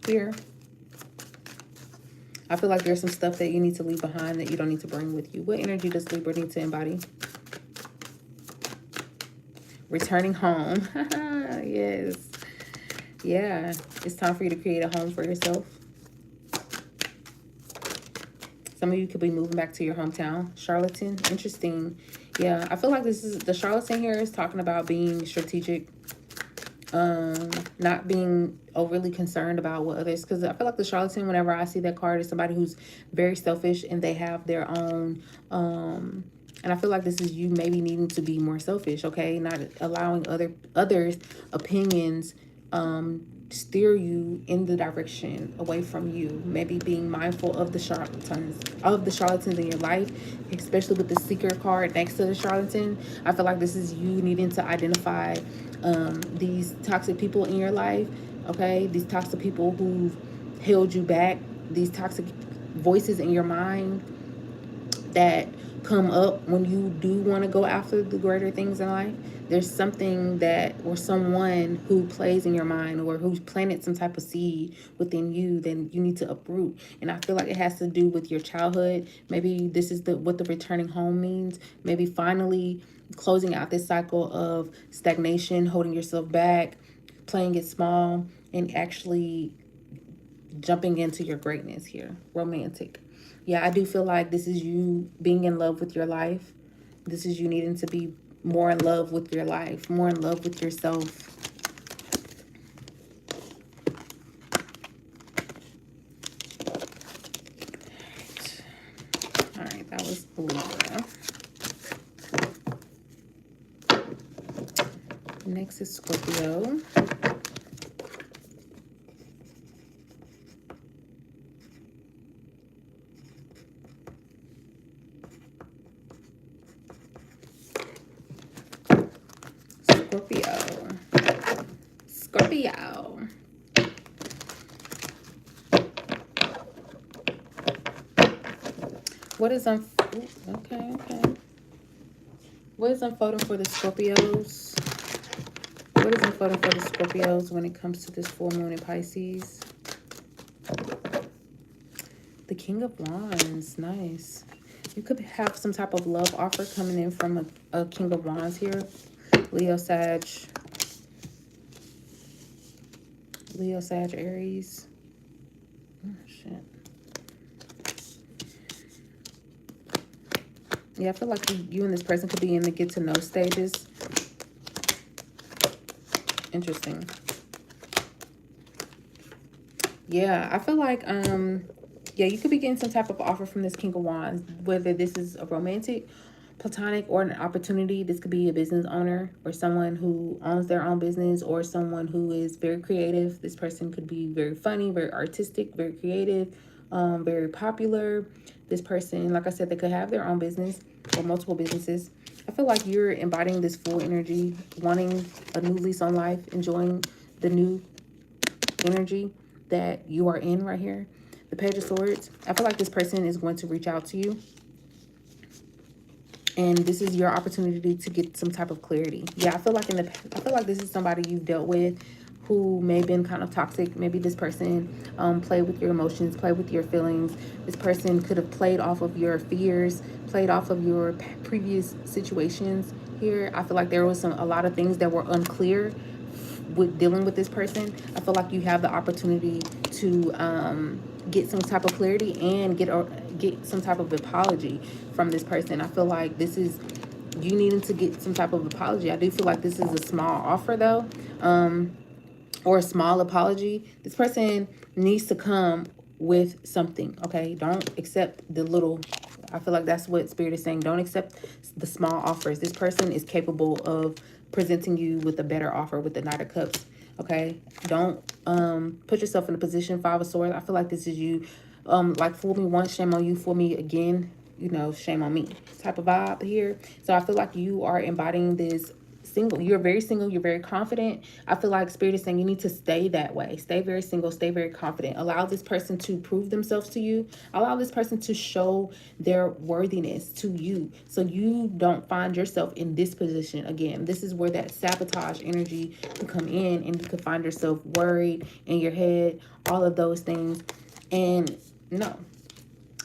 here. I feel like there's some stuff that you need to leave behind that you don't need to bring with you. What energy does Libra need to embody? Returning home. Yes. Yeah. It's time for you to create a home for yourself. Some of you could be moving back to your hometown. Charlatan. Interesting. Yeah. I feel like this is the charlatan here is talking about being strategic. Not being overly concerned about what others, because I feel like the charlatan, whenever I see that card, is somebody who's very selfish and they have their own and I feel like this is you maybe needing to be more selfish, okay? Not allowing others opinions steer you in the direction away from you. Maybe being mindful of the charlatans in your life, especially with the seeker card next to the charlatan. I feel like this is you needing to identify these toxic people in your life, okay? These toxic people who've held you back, these toxic voices in your mind that come up when you do want to go after the greater things in life. There's something that, or someone who plays in your mind, or who's planted some type of seed within you, then you need to uproot. And I feel like it has to do with your childhood. Maybe this is what the returning home means. Maybe finally closing out this cycle of stagnation, holding yourself back, playing it small, and actually jumping into your greatness here. Romantic. Yeah, I do feel like this is you being in love with your life. This is you needing to be more in love with your life, more in love with yourself. All right, that was Libra. Next is Scorpio. Scorpio. What is okay. What is unfolding for the Scorpios? What is unfolding for the Scorpios when it comes to this full moon in Pisces? The King of Wands. Nice. You could have some type of love offer coming in from a King of Wands here. Leo, Sag, Aries. Oh, shit. Yeah, I feel like you and this person could be in the get to know stages. Interesting. Yeah, I feel like, yeah, you could be getting some type of offer from this King of Wands, whether this is a romantic, platonic, or an opportunity. This could be a business owner or someone who owns their own business, or someone who is very creative. This person could be very funny, very artistic, very creative, very popular. This person, like I said, they could have their own business or multiple businesses. I feel like you're embodying this full energy, wanting a new lease on life, enjoying the new energy that you are in right here. The Page of Swords. I feel like this person is going to reach out to you, and this is your opportunity to get some type of clarity. Yeah, I feel like this is somebody you've dealt with who may have been kind of toxic. Maybe this person played with your emotions, played with your feelings. This person could have played off of your fears, played off of your previous situations here. I feel like there was a lot of things that were unclear with dealing with this person. I feel like you have the opportunity to get some type of clarity and get some type of apology from this person. I feel like this is you needing to get some type of apology. I do feel like this is a small offer though, or a small apology. This person needs to come with something, okay? Don't accept the little, I feel like that's what Spirit is saying. Don't accept the small offers. This person is capable of presenting you with a better offer with the Knight of Cups, okay? Don't put yourself in a position, Five of Swords. I feel like this is you, like, fool me once, shame on you. Fool me again, you know, shame on me type of vibe here. So I feel like you are embodying this single. You're very single. You're very confident. I feel like Spirit is saying you need to stay that way. Stay very single. Stay very confident. Allow this person to prove themselves to you. Allow this person to show their worthiness to you, so you don't find yourself in this position again. This is where that sabotage energy can come in, and you can find yourself worried in your head, all of those things. And no,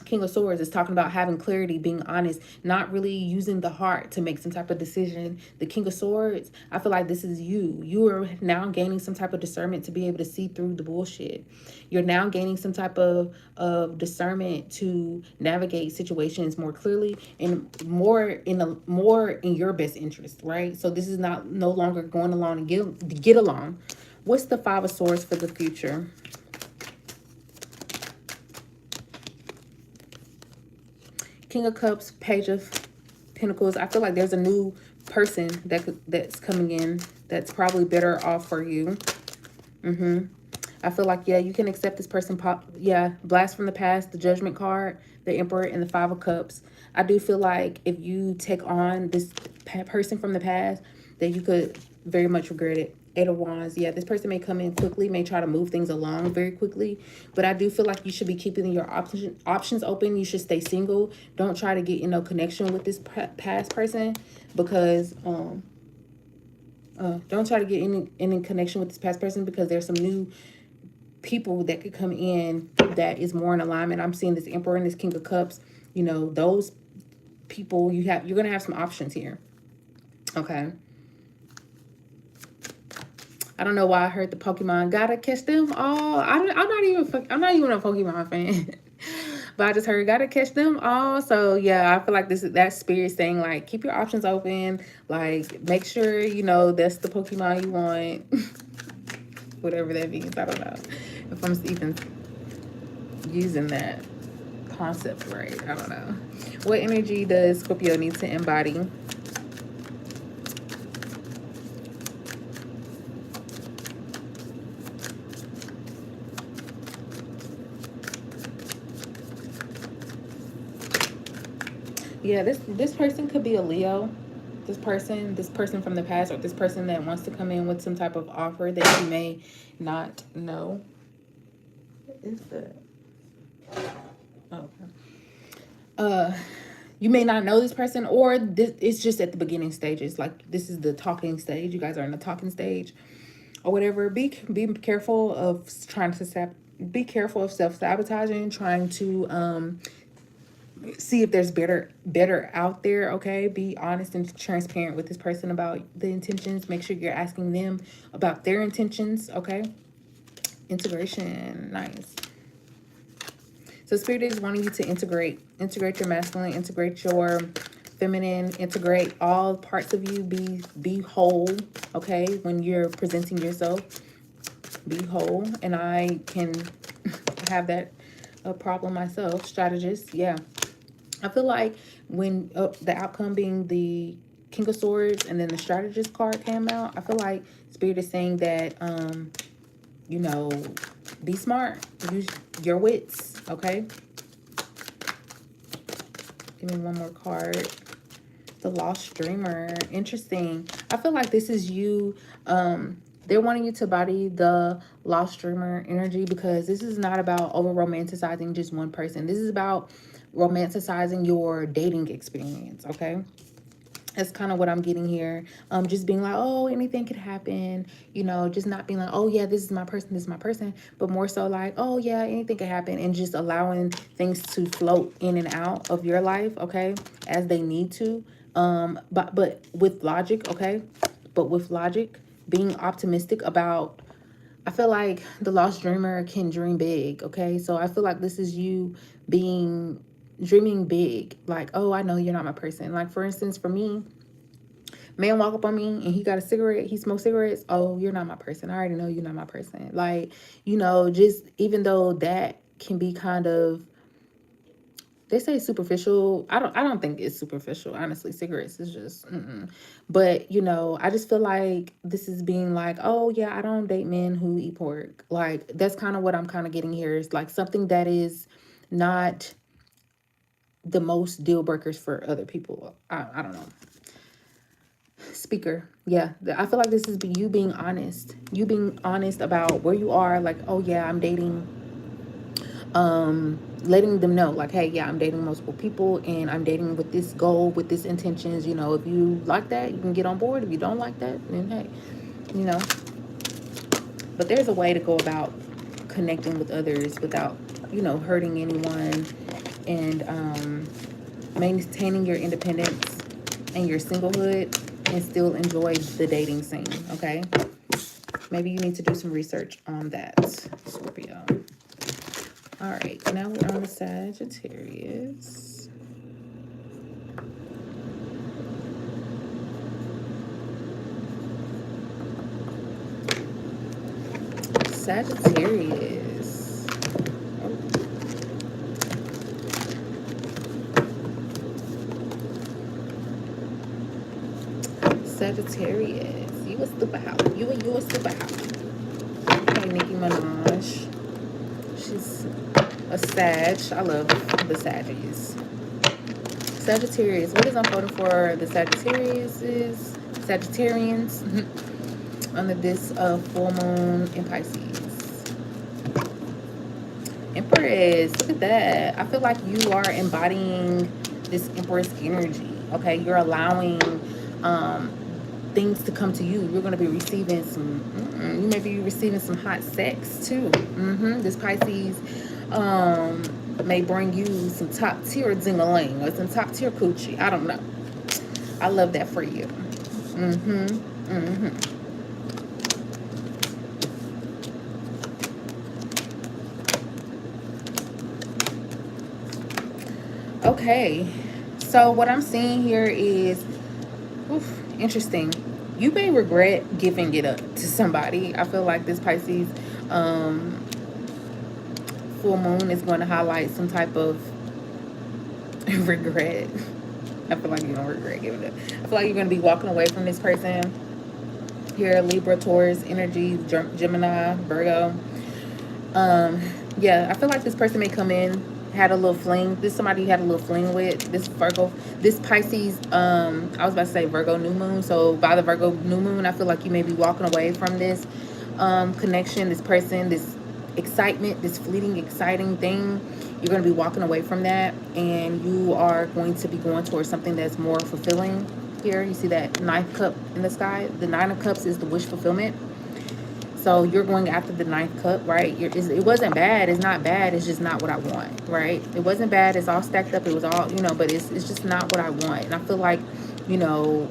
King of Swords is talking about having clarity, being honest, not really using the heart to make some type of decision. The King of Swords, I feel like this is you. You are now gaining some type of discernment to be able to see through the bullshit. You're now gaining some type of discernment to navigate situations more clearly and more in your best interest, right? So this is not no longer going along and get along. What's the Five of Swords for the future? King of Cups, Page of Pentacles. I feel like there's a new person that's coming in that's probably better off for you. I feel like, yeah, you can accept this person. Blast from the past, the Judgment card, the Emperor, and the Five of Cups. I do feel like if you take on this person from the past, that you could very much regret it. Eight of Wands. Yeah, this person may come in quickly, may try to move things along very quickly. But I do feel like you should be keeping your options open. You should stay single. Don't try to get, you know, connection with this past person, because don't try to get any connection with this past person, because there's some new people that could come in that is more in alignment. I'm seeing this Emperor and this King of Cups. You know, those people you're gonna have some options here. Okay. I don't know why I heard the Pokemon. Gotta catch them all. I'm not even a Pokemon fan. But I just heard gotta catch them all. So yeah, I feel like that spirit saying, like, keep your options open. Like, make sure you know that's the Pokemon you want. Whatever that means. I don't know if I'm even using that concept right. I don't know. What energy does Scorpio need to embody? Yeah, this person could be a Leo. This person from the past, or this person that wants to come in with some type of offer that you may not know. What is that? Okay. You may not know this person, or this it's just at the beginning stages. Like, this is the talking stage. You guys are in the talking stage, or whatever. Be careful of trying to be careful of self-sabotaging, trying to see if there's better out there. Okay, be honest and transparent with this person about the intentions. Make sure you're asking them about their intentions. Okay, integration. Nice. So Spirit is wanting you to integrate your masculine, integrate your feminine, integrate all parts of you. Be whole. Okay, when you're presenting yourself, be whole. And I can have that problem myself. Strategist. Yeah, I feel like when the outcome being the King of Swords and then the Strategist card came out, I feel like Spirit is saying that, you know, be smart. Use your wits, okay? Give me one more card. The Lost Dreamer. Interesting. I feel like this is you. They're wanting you to embody the Lost Dreamer energy, because this is not about over-romanticizing just one person. This is about romanticizing your dating experience, okay? That's kind of what I'm getting here. Just being like, oh, anything could happen. You know, just not being like, oh, yeah, this is my person. But more so like, oh, yeah, anything could happen. And just allowing things to float in and out of your life, okay, as they need to. But with logic, okay? But with logic, being optimistic about, I feel like the Lost Dreamer can dream big, okay? So I feel like this is you dreaming big. Like, oh, I know you're not my person. Like, for instance, for me, Man walk up on me and he got a cigarette, he smokes cigarettes, oh, you're not my person. I already know you're not my person. Like, you know, just even though that can be kind of, they say superficial. I don't think it's superficial, honestly. Cigarettes is just but you know, I just feel like this is being like, oh yeah, I don't date men who eat pork. Like, that's kind of what I'm kind of getting here. Is like something that is not the most deal breakers for other people. I don't know. Speaker, yeah, I feel like this is you being honest, you being honest about where you are. Like, oh yeah, I'm dating, letting them know like, hey, yeah, I'm dating multiple people and I'm dating with this goal, with this intentions. You know, if you like that, you can get on board. If you don't like that, then hey, you know. But there's a way to go about connecting with others without, you know, hurting anyone, and maintaining your independence and your singlehood, and still enjoy the dating scene. Okay, maybe you need to do some research on that, Scorpio. All right, now we're on the Sagittarius. Sagittarius. Oh. Sagittarius. You a stupid house. You a stupid house. Okay, Nicki Minaj. She's a Sag. I love the Saggies. Sagittarius. What is unfolding for the Sagittarians under this full moon in Pisces? Empress. Look at that. I feel like you are embodying this Empress energy. Okay, you're allowing things to come to you. You're going to be receiving some, you may be receiving some hot sex too. This Pisces may bring you some top tier ding-a-ling or some top tier coochie. I don't know. I love that for you. Okay, so what I'm seeing here is, interesting. You may regret giving it up to somebody. I feel like this Pisces full moon is going to highlight some type of regret. I feel like you're going to regret giving it up. I feel like you're going to be walking away from this person. Here, Libra, Taurus, energy, Gemini, Virgo. Yeah, I feel like this person may come in, had a little fling. This somebody you had a little fling with. This Virgo, this Pisces, I was about to say Virgo new moon. So by the Virgo new moon, I feel like you may be walking away from this connection, this person, this excitement, this fleeting, exciting thing. You're going to be walking away from that, and you are going to be going towards something that's more fulfilling. Here, you see that ninth cup in the sky. The nine of cups is the wish fulfillment. So you're going after the ninth cup, right? It wasn't bad. It's not bad. It's just not what I want, right? It wasn't bad. It's all stacked up. It was all, you know, but it's just not what I want. And I feel like, you know,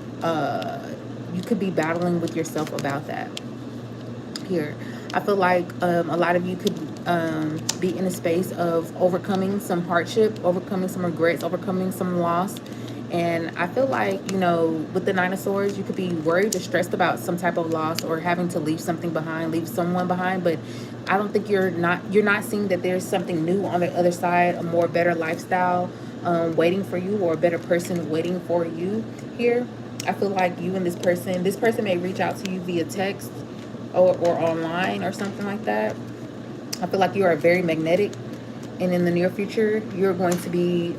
you could be battling with yourself about that here. I feel like a lot of you could be in a space of overcoming some hardship, overcoming some regrets, overcoming some loss. And I feel like, you know, with the Nine of Swords, you could be worried or stressed about some type of loss or having to leave something behind, leave someone behind. But I don't think you're not seeing that there's something new on the other side, a more better lifestyle waiting for you, or a better person waiting for you here. I feel like you and this person may reach out to you via text or online or something like that. I feel like you are very magnetic, and in the near future, you're going to be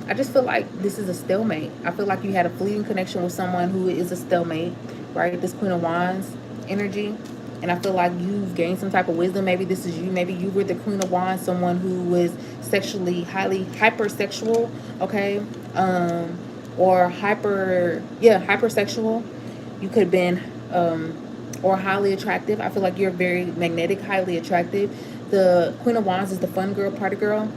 I just feel like this is a stalemate. I feel like you had a fleeting connection with someone who is a stalemate, right? This Queen of Wands energy. And I feel like you've gained some type of wisdom. Maybe this is you. Maybe you were the Queen of Wands, someone who was sexually hypersexual, okay? Or hypersexual. You could have been, or highly attractive. I feel like you're very magnetic, highly attractive. The Queen of Wands is the fun girl, party girl.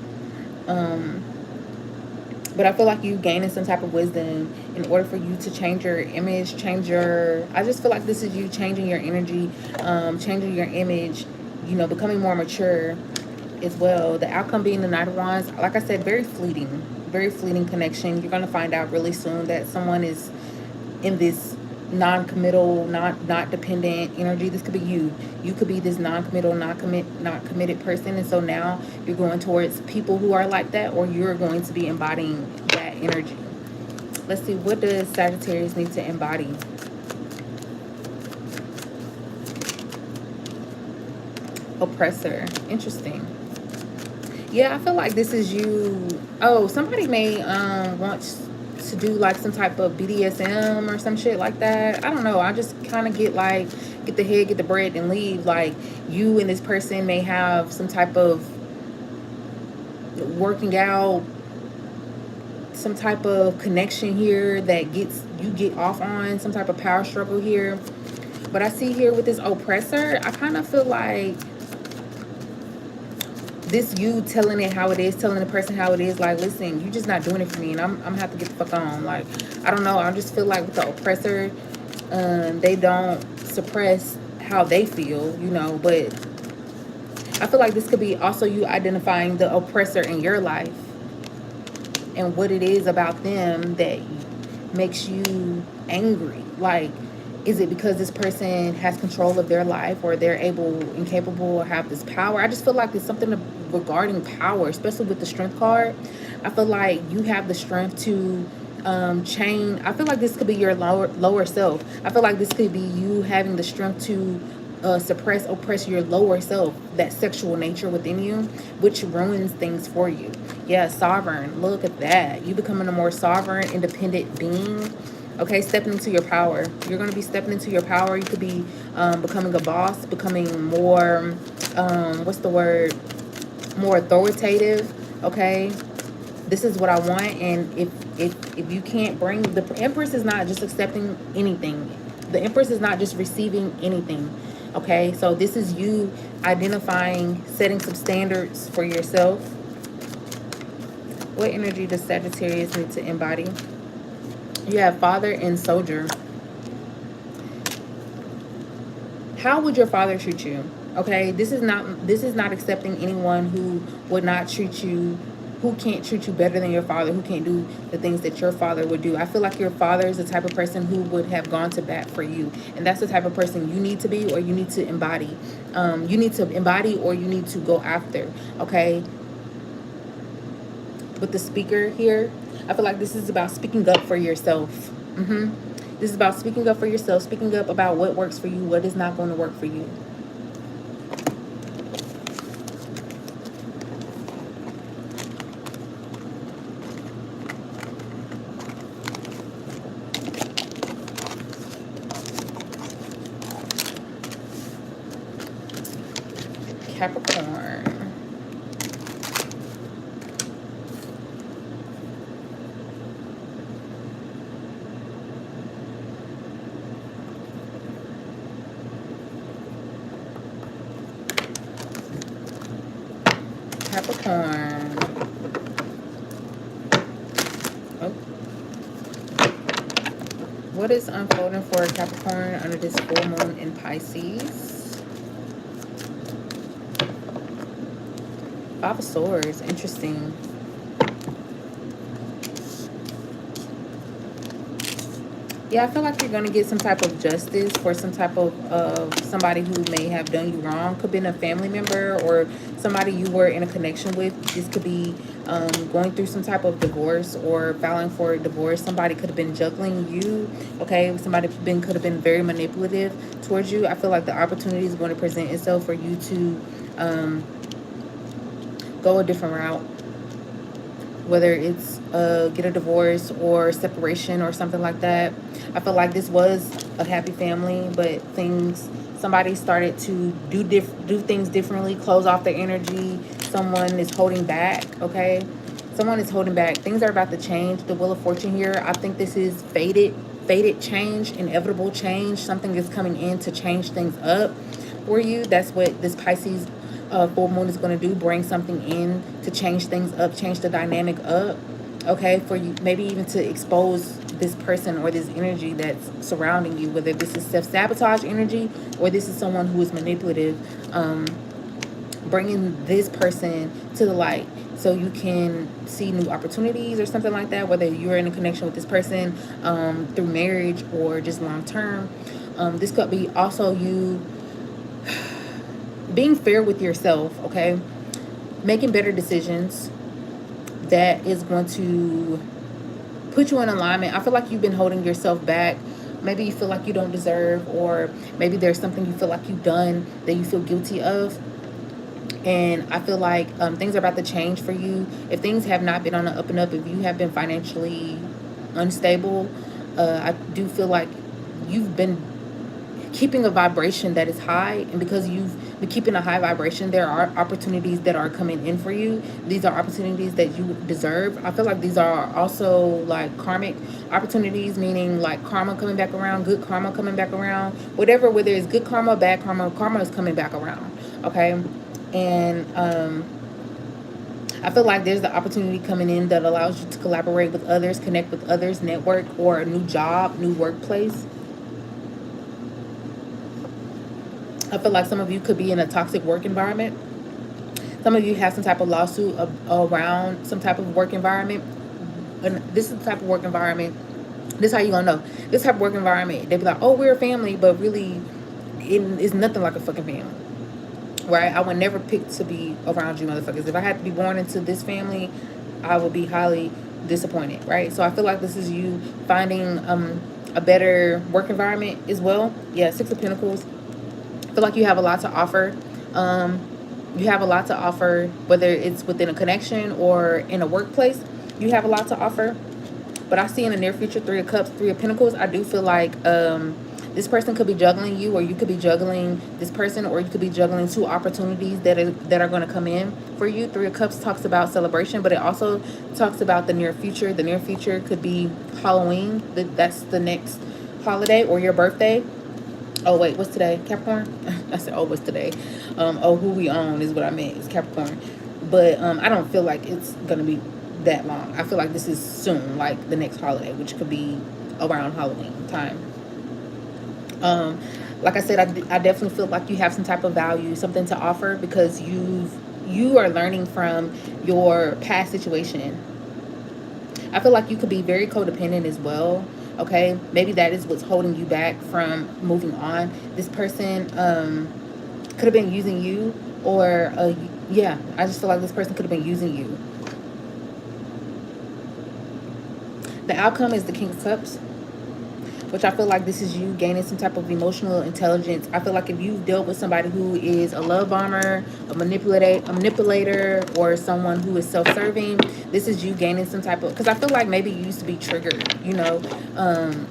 But I feel like you gaining some type of wisdom in order for you to change your image, I just feel like this is you changing your energy, changing your image, you know, becoming more mature as well. The outcome being the Knight of Wands, like I said, very fleeting connection. You're going to find out really soon that someone is in this non-committal, not dependent energy. This could be you. You could be this non-committal, not committed person, and so now you're going towards people who are like that, or you're going to be embodying that energy. Let's see, what does Sagittarius need to embody? Oppressor. Interesting. Yeah, I feel like this is you. Oh, somebody may want to do like some type of BDSM or some shit like that. I don't know. I just kind of get like, get the head, get the bread, and leave. Like, you and this person may have some type of working out, some type of connection here that gets you get off on, some type of power struggle here. But I see here with this oppressor, I kind of feel like this you telling it how it is, telling the person how it is, like, listen, you just not doing it for me, and I'm gonna have to get the fuck on. Like, I don't know, I just feel like with the oppressor, they don't suppress how they feel, you know, but I feel like this could be also you identifying the oppressor in your life and what it is about them that makes you angry. Like, is it because this person has control of their life, or they're incapable, or have this power? I just feel like there's something regarding power, especially with the strength card. I feel like you have the strength to change. I feel like this could be your lower self. I feel like this could be you having the strength to oppress your lower self, that sexual nature within you, which ruins things for you. Yeah, sovereign. Look at that. You becoming a more sovereign, independent being. Okay, stepping into your power. You're going to be stepping into your power. You could be becoming a boss, becoming more, what's the word? More authoritative. Okay, this is what I want. And if you can't bring, the Empress is not just accepting anything. The Empress is not just receiving anything. Okay, so this is you identifying, setting some standards for yourself. What energy does Sagittarius need to embody? You have Father and Soldier. How would your father treat you? Okay, this is not accepting anyone who would not treat you, who can't treat you better than your father, who can't do the things that your father would do. I feel like your father is the type of person who would have gone to bat for you, and that's the type of person you need to be, or you need to embody. You need to embody, or you need to go after. Okay. With the speaker here, I feel like this is about speaking up for yourself. This is about speaking up for yourself, speaking up about what works for you, what is not going to work for you. Capricorn. Capricorn. Oh. What is unfolding for Capricorn under this full moon in Pisces? Five of Swords. Interesting. Yeah, I feel like you're going to get some type of justice for some type of somebody who may have done you wrong. Could be a family member or somebody you were in a connection with. This could be going through some type of divorce or filing for a divorce. Somebody could have been juggling you. Okay, somebody could have been very manipulative towards you. I feel like the opportunity is going to present itself for you to go a different route. Whether it's get a divorce or separation or something like that. I feel like this was a happy family, but somebody started to do things differently, close off their energy. Someone is holding back, okay? Someone is holding back. Things are about to change. The Wheel of Fortune here, I think this is fated change, inevitable change. Something is coming in to change things up for you. That's what this Pisces full moon is going to do, bring something in to change things up, change the dynamic up, okay, for you, maybe even to expose this person or this energy that's surrounding you, whether this is self-sabotage energy or this is someone who is manipulative, bringing this person to the light, so you can see new opportunities or something like that, whether you're in a connection with this person through marriage or just long term. This could be also you being fair with yourself, okay? Making better decisions that is going to put you in alignment. I feel like you've been holding yourself back. Maybe you feel like you don't deserve, or maybe there's something you feel like you've done that you feel guilty of. And I feel like things are about to change for you. If things have not been on the up and up, if you have been financially unstable, I do feel like you've been keeping a vibration that is high, and because you've been keeping a high vibration, there are opportunities that are coming in for you. These are opportunities that you deserve. I feel like these are also like karmic opportunities, meaning like karma coming back around, good karma coming back around, whatever, whether it's good karma, bad karma, karma is coming back around, okay? And I feel like there's the opportunity coming in that allows you to collaborate with others, connect with others, network, or a new job, new workplace. I feel like some of you could be in a toxic work environment. Some of you have some type of lawsuit around some type of work environment. And this is the type of work environment, this is how you gonna know. This type of work environment, they be like, oh, we're a family, but really, it is nothing like a fucking family. Right? I would never pick to be around you motherfuckers. If I had to be born into this family, I would be highly disappointed, right? So I feel like this is you finding a better work environment as well. Yeah, Six of Pentacles. I feel like you have a lot to offer. You have a lot to offer, whether it's within a connection or in a workplace. You have a lot to offer. But I see in the near future, Three of Cups, Three of Pentacles. I do feel like this person could be juggling you, or you could be juggling this person, or you could be juggling two opportunities that are going to come in for you. Three of Cups talks about celebration, but it also talks about the near future. The near future could be Halloween. That's the next holiday, or your birthday. Oh, wait, what's today? Capricorn? I said, oh, what's today? Oh, who we own is what I meant. It's Capricorn. But I don't feel like it's going to be that long. I feel like this is soon, like the next holiday, which could be around Halloween time. Like I said, I definitely feel like you have some type of value, something to offer, because you are learning from your past situation. I feel like you could be very codependent as well. Okay, maybe that is what's holding you back from moving on. This person could have been using you, or yeah, I just feel like this person could have been using you. The outcome is the King of Cups, which I feel like this is you gaining some type of emotional intelligence. I feel like if you've dealt with somebody who is a love bomber, a manipulator, or someone who is self-serving, this is you gaining some type of, because I feel like maybe you used to be triggered, you know,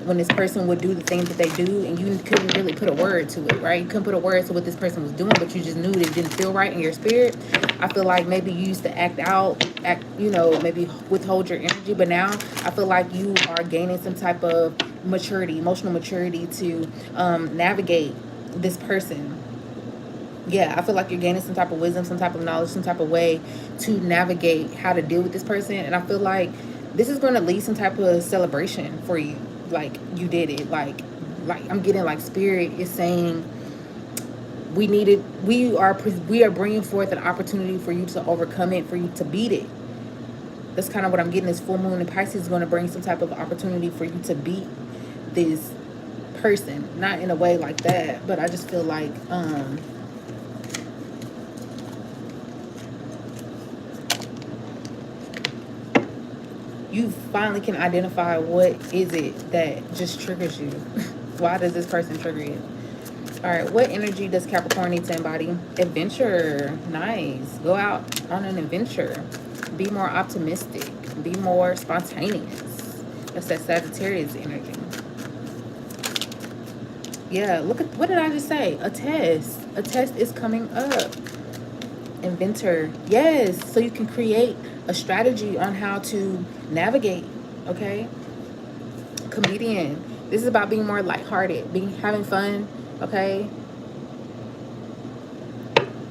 when this person would do the things that they do, and you couldn't really put a word to it, right? You couldn't put a word to what this person was doing, but you just knew that it didn't feel right in your spirit. I feel like maybe you used to act, you know, maybe withhold your energy, but now I feel like you are gaining some type of maturity, emotional maturity to navigate this person. Yeah, I feel like you're gaining some type of wisdom, some type of knowledge, some type of way to navigate how to deal with this person. And I feel like this is going to lead some type of celebration for you. Like, you did it. Like I'm getting like spirit is saying we are bringing forth an opportunity for you to overcome it, for you to beat it. That's kind of what I'm getting. This full moon in Pisces is going to bring some type of opportunity for you to beat this person. Not in a way like that, but I just feel like you finally can identify what is it that just triggers you. Why does this person trigger you? All right, what energy does Capricorn need to embody? Adventure. Nice. Go out on an adventure. Be more optimistic. Be more spontaneous. That's that Sagittarius energy. Yeah, look at, what did I just say? A test. A test is coming up. Inventor. Yes, so you can create a strategy on how to navigate, okay? Comedian. This is about being more lighthearted, having fun, okay?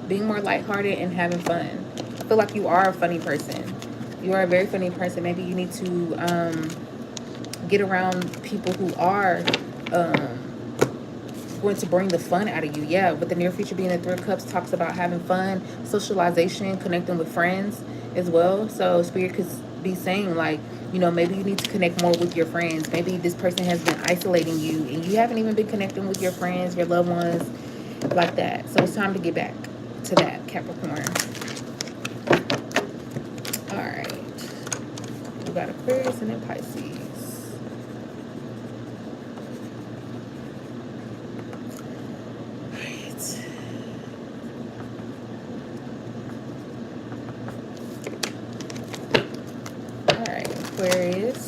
Being more lighthearted and having fun. I feel like you are a funny person. You are a very funny person. Maybe you need to get around people who are going to bring the fun out of you. Yeah, with the near future being the Three of Cups, talks about having fun, socialization, connecting with friends. as well. So Spirit could be saying like, you know, maybe you need to connect more with your friends. Maybe this person has been isolating you and you haven't even been connecting with your friends, your loved ones, like that. So it's time to get back to that, Capricorn. All right. We got Aquarius and then Pisces. All right. All right, Aquarius.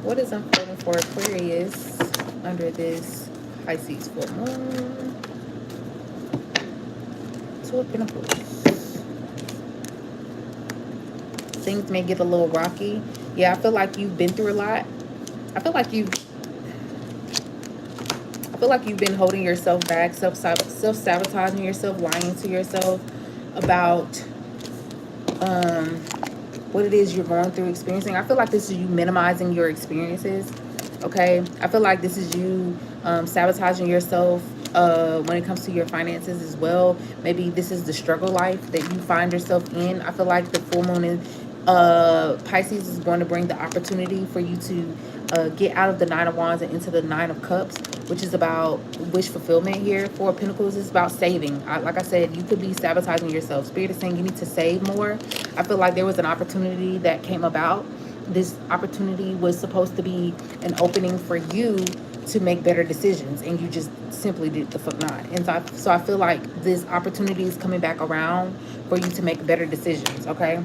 What is unfolding for Aquarius under this Pisces full moon? Two of Pentacles. Things may get a little rocky. Yeah, I feel like you've been through a lot. I feel like you've been holding yourself back, self-sabotaging yourself, lying to yourself about what it is you're going through, experiencing. I feel like this is you minimizing your experiences. Okay, I feel like this is you sabotaging yourself when it comes to your finances as well. Maybe this is the struggle life that you find yourself in. I feel like the full moon in Pisces is going to bring the opportunity for you to get out of the Nine of Wands and into the Nine of Cups, which is about wish fulfillment here. Four of Pentacles is about saving. Like I said, you could be sabotaging yourself. Spirit is saying you need to save more. I feel like there was an opportunity that came about. This opportunity was supposed to be an opening for you to make better decisions, and you just simply did the fuck not. And so I feel like this opportunity is coming back around for you to make better decisions, okay?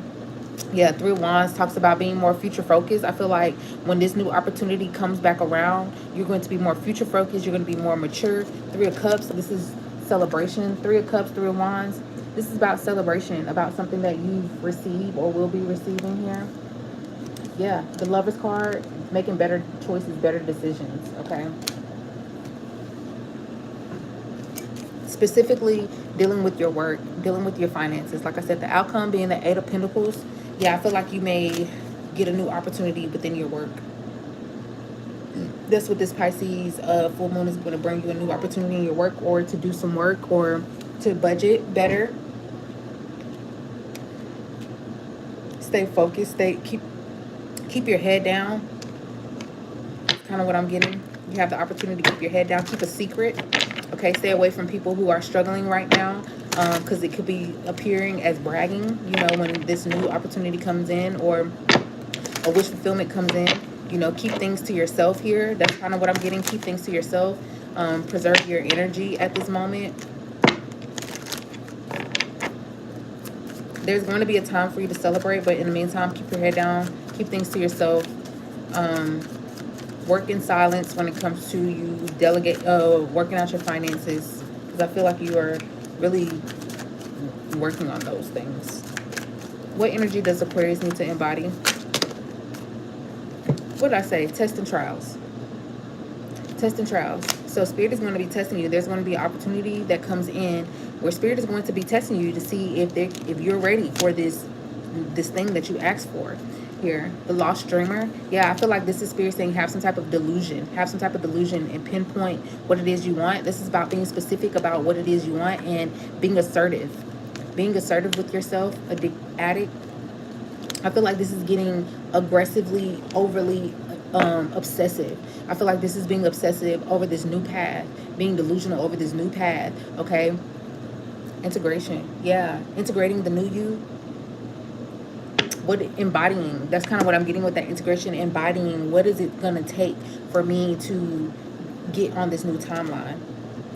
Yeah, Three of Wands talks about being more future focused. I feel like when this new opportunity comes back around, you're going to be more future focused. You're going to be more mature. Three of Cups, this is celebration. Three of Cups, Three of Wands, this is about celebration, about something that you've received or will be receiving here. Yeah, the Lover's card, making better choices, better decisions, okay? Specifically dealing with your work, dealing with your finances. Like I said, the outcome being the Eight of Pentacles. Yeah, I feel like you may get a new opportunity within your work. That's what this Pisces full moon is going to bring you, a new opportunity in your work, or to do some work, or to budget better. Stay focused. Keep your head down. That's kind of what I'm getting. You have the opportunity to keep your head down. Keep a secret. Okay, stay away from people who are struggling right now, because it could be appearing as bragging, you know, when this new opportunity comes in or a wish fulfillment comes in. You know, keep things to yourself here. That's kind of what I'm getting. Keep things to yourself. Preserve your energy at this moment. There's going to be a time for you to celebrate, but in the meantime, keep your head down. Keep things to yourself. Work in silence when it comes to you working out your finances, because I feel like you are really working on those things. What energy does Aquarius need to embody? What did I say? Test and trials. Test and trials. So Spirit is going to be testing you. There's going to be an opportunity that comes in where Spirit is going to be testing you to see if you're ready for this thing that you asked for. Here, the Lost Dreamer. Yeah, I feel like this is Spirit saying have some type of delusion. Have some type of delusion and pinpoint what it is you want. This is about being specific about what it is you want and being assertive. Being assertive with yourself, addict. I feel like this is getting aggressively, overly obsessive. I feel like this is being obsessive over this new path. Being delusional over this new path, okay? Integration. Yeah, integrating the new you. What embodying, that's kind of what I'm getting with that integration. Embodying, what is it going to take for me to get on this new timeline?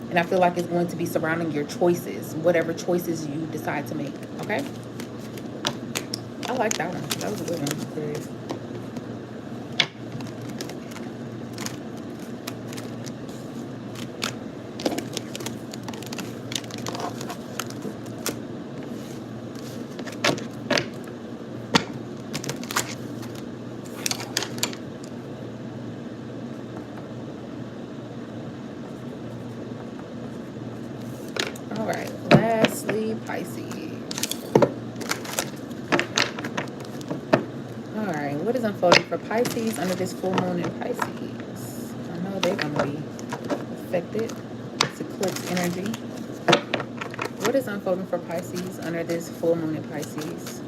And I feel like it's going to be surrounding your choices, whatever choices you decide to make, okay? I like that one. That was a good one. All right, lastly, Pisces. All right, what is unfolding for Pisces under this full moon in Pisces? I know they're going to be affected. It's eclipse energy. What is unfolding for Pisces under this full moon in Pisces?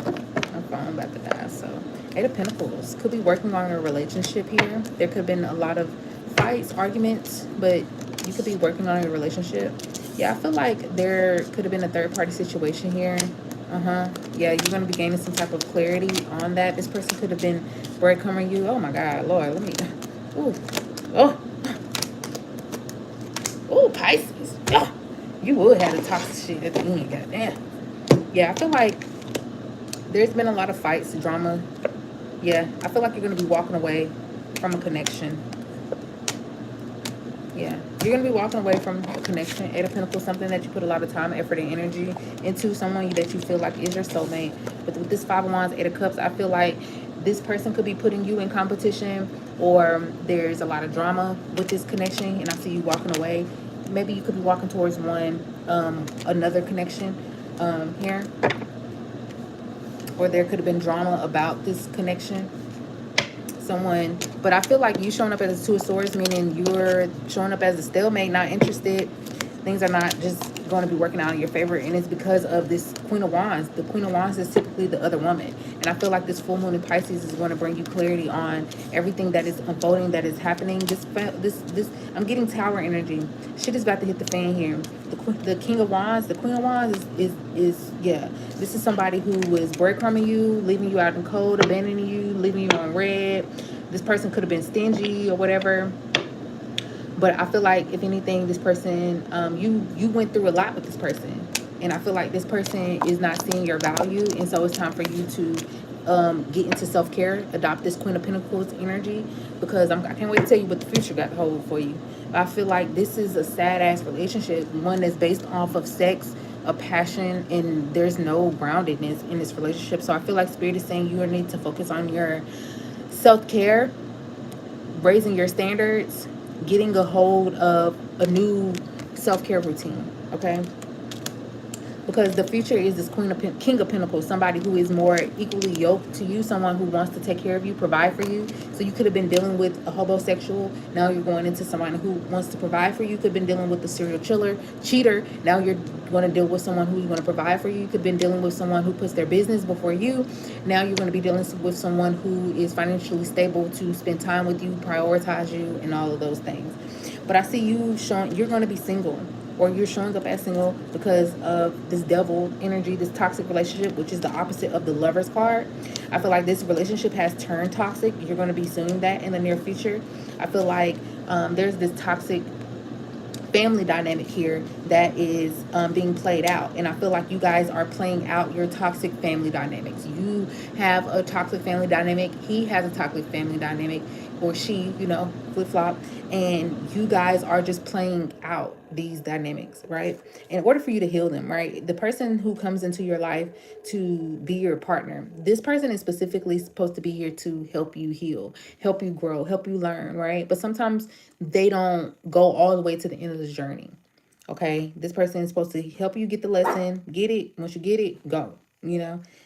My phone about to die. So, Eight of Pentacles. Could be working on a relationship here. There could have been a lot of fights, arguments, but you could be working on a relationship. Yeah, I feel like there could have been a third-party situation here. Yeah, you're going to be gaining some type of clarity on that. This person could have been breadcrumbing you. Oh, my God. Lord, let me... Ooh. Oh. Oh, Pisces. Oh. You would have the toxic shit at the end. Goddamn. Yeah, I feel like there's been a lot of fights, drama. Yeah, I feel like you're going to be walking away from a connection. Yeah, you're going to be walking away from a connection. Eight of Pentacles, something that you put a lot of time, effort, and energy into, someone that you feel like is your soulmate. But with this Five of Wands, Eight of Cups, I feel like this person could be putting you in competition, or there's a lot of drama with this connection, and I see you walking away. Maybe you could be walking towards another connection here. Or there could have been drama about this connection. But I feel like you showing up as a Two of Swords, meaning you're showing up as a stalemate, not interested. Things are not just going to be working out in your favor, and it's because of this Queen of Wands. The Queen of Wands is typically the other woman, and I feel like this full moon in Pisces is going to bring you clarity on everything that is unfolding, that is happening. I'm getting Tower energy. Shit is about to hit the fan here. The King of Wands, the Queen of Wands is yeah. This is somebody who was breadcrumbing you, leaving you out in cold, abandoning you, leaving you on red. This person could have been stingy or whatever. But I feel like, if anything, this person, you went through a lot with this person. And I feel like this person is not seeing your value. And so it's time for you to get into self-care, adopt this Queen of Pentacles energy. Because I can't wait to tell you what the future got to hold for you. I feel like this is a sad-ass relationship. One that's based off of sex, a passion, and there's no groundedness in this relationship. So I feel like Spirit is saying you need to focus on your self-care, raising your standards, getting a hold of a new self-care routine, okay? Because the future is this King of Pentacles, somebody who is more equally yoked to you, someone who wants to take care of you, provide for you. So you could have been dealing with a homosexual. Now you're going into someone who wants to provide for you. You could have been dealing with a serial cheater. Now you're going to deal with someone who's going to provide for you. You could have been dealing with someone who puts their business before you. Now you're going to be dealing with someone who is financially stable to spend time with you, prioritize you, and all of those things. But I see you showing you're going to be single, or you're showing up as single because of this devil energy, this toxic relationship, which is the opposite of the Lover's card. I feel like this relationship has turned toxic. You're going to be seeing that in the near future. I feel like there's this toxic family dynamic here that is being played out, and I feel like you guys are playing out your toxic family dynamics. You have a toxic family dynamic, he has a toxic family dynamic, or she, flip-flop, and you guys are just playing out these dynamics, right? In order for you to heal them, right? The person who comes into your life to be your partner, this person is specifically supposed to be here to help you heal, help you grow, help you learn, right? But sometimes they don't go all the way to the end of the journey. Okay, this person is supposed to help you get the lesson, get it. Once you get it, go.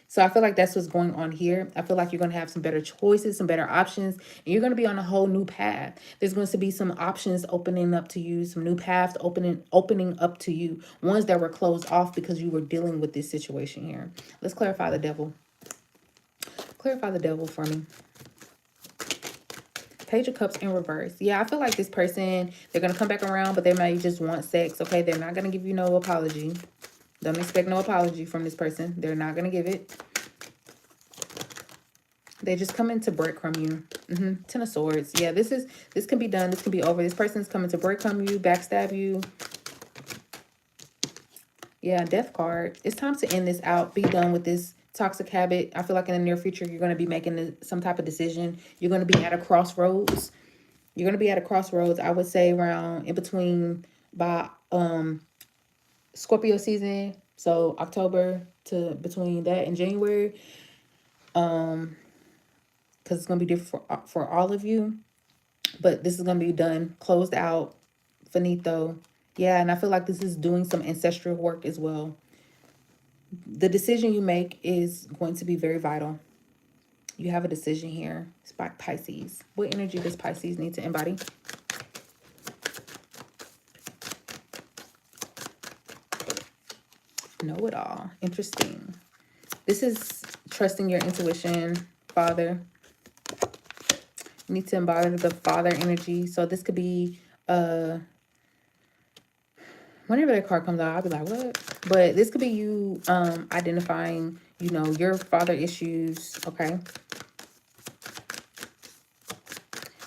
So I feel like that's what's going on here. I feel like you're going to have some better choices, some better options, and you're going to be on a whole new path. There's going to be some options opening up to you, some new paths opening up to you, ones that were closed off because you were dealing with this situation here. Let's clarify the devil. Clarify the devil for me. Page of Cups in reverse. Yeah, I feel like this person, they're going to come back around, but they might just want sex, okay? They're not going to give you no apology. Don't expect no apology from this person. They're not going to give it. They just come in to breadcrumb you. Ten of Swords. Yeah, this can be done. This can be over. This person's coming to breadcrumb you, backstab you. Yeah, Death card. It's time to end this out. Be done with this toxic habit. I feel like in the near future, you're going to be making some type of decision. You're going to be at a crossroads. You're going to be at a crossroads, I would say, around in between by Scorpio season. So October to between that and January. Because it's going to be different for all of you. But this is going to be done, closed out, finito. Yeah, and I feel like this is doing some ancestral work as well. The decision you make is going to be very vital. You have a decision here. It's by Pisces. What energy does Pisces need to embody? Know-it-all. Interesting. This is trusting your intuition, Father. You need to embody the Father energy. So this could be, whenever that card comes out, I'll be like, what? But this could be you identifying, you know, your father issues, okay?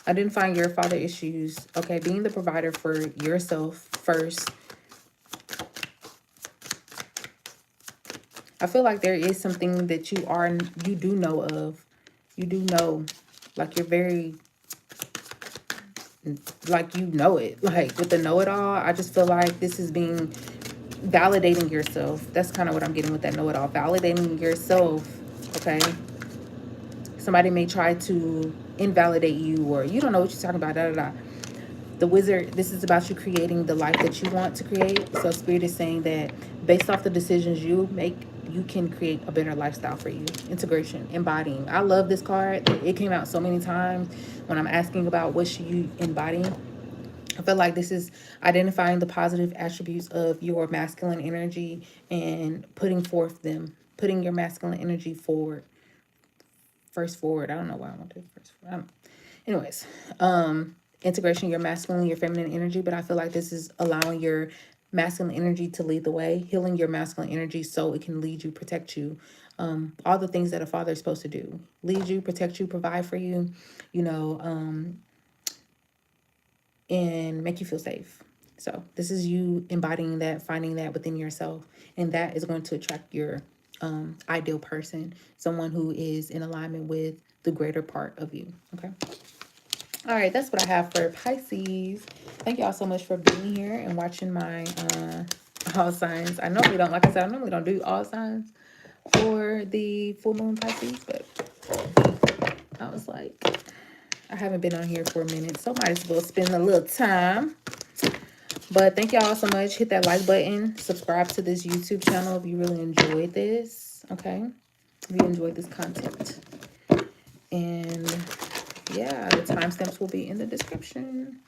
Identifying your father issues, okay? Being the provider for yourself first. I feel like there is something that you do know of. You do know, like you're very, like you know it. Like with the know-it-all, I just feel like this is being validating yourself. That's kind of what I'm getting with that know-it-all. Validating yourself, okay? Somebody may try to invalidate you, or you don't know what you're talking about, da da da. The Wizard, this is about you creating the life that you want to create. So Spirit is saying that based off the decisions you make, you can create a better lifestyle for you. Integration, embodying. I love this card. It came out so many times when I'm asking about what should you embody. I feel like this is identifying the positive attributes of your masculine energy and putting forth them, putting your masculine energy forward. First forward. I don't know why I want to first forward. Anyways, integration, your masculine, your feminine energy, but I feel like this is allowing your masculine energy to lead the way, healing your masculine energy so it can lead you, protect you. All the things that a father is supposed to do. Lead you, protect you, provide for you, you know, and make you feel safe. So this is you embodying that, finding that within yourself, and that is going to attract your ideal person, someone who is in alignment with the greater part of you, okay? All right, that's what I have for Pisces. Thank y'all so much for being here and watching my all signs. I normally don't, like I said, I normally don't do all signs for the full moon Pisces, but I was like, I haven't been on here for a minute, so might as well spend a little time. But thank y'all so much. Hit that like button. Subscribe to this YouTube channel if you really enjoyed this, okay? If you enjoyed this content. And yeah, the timestamps will be in the description.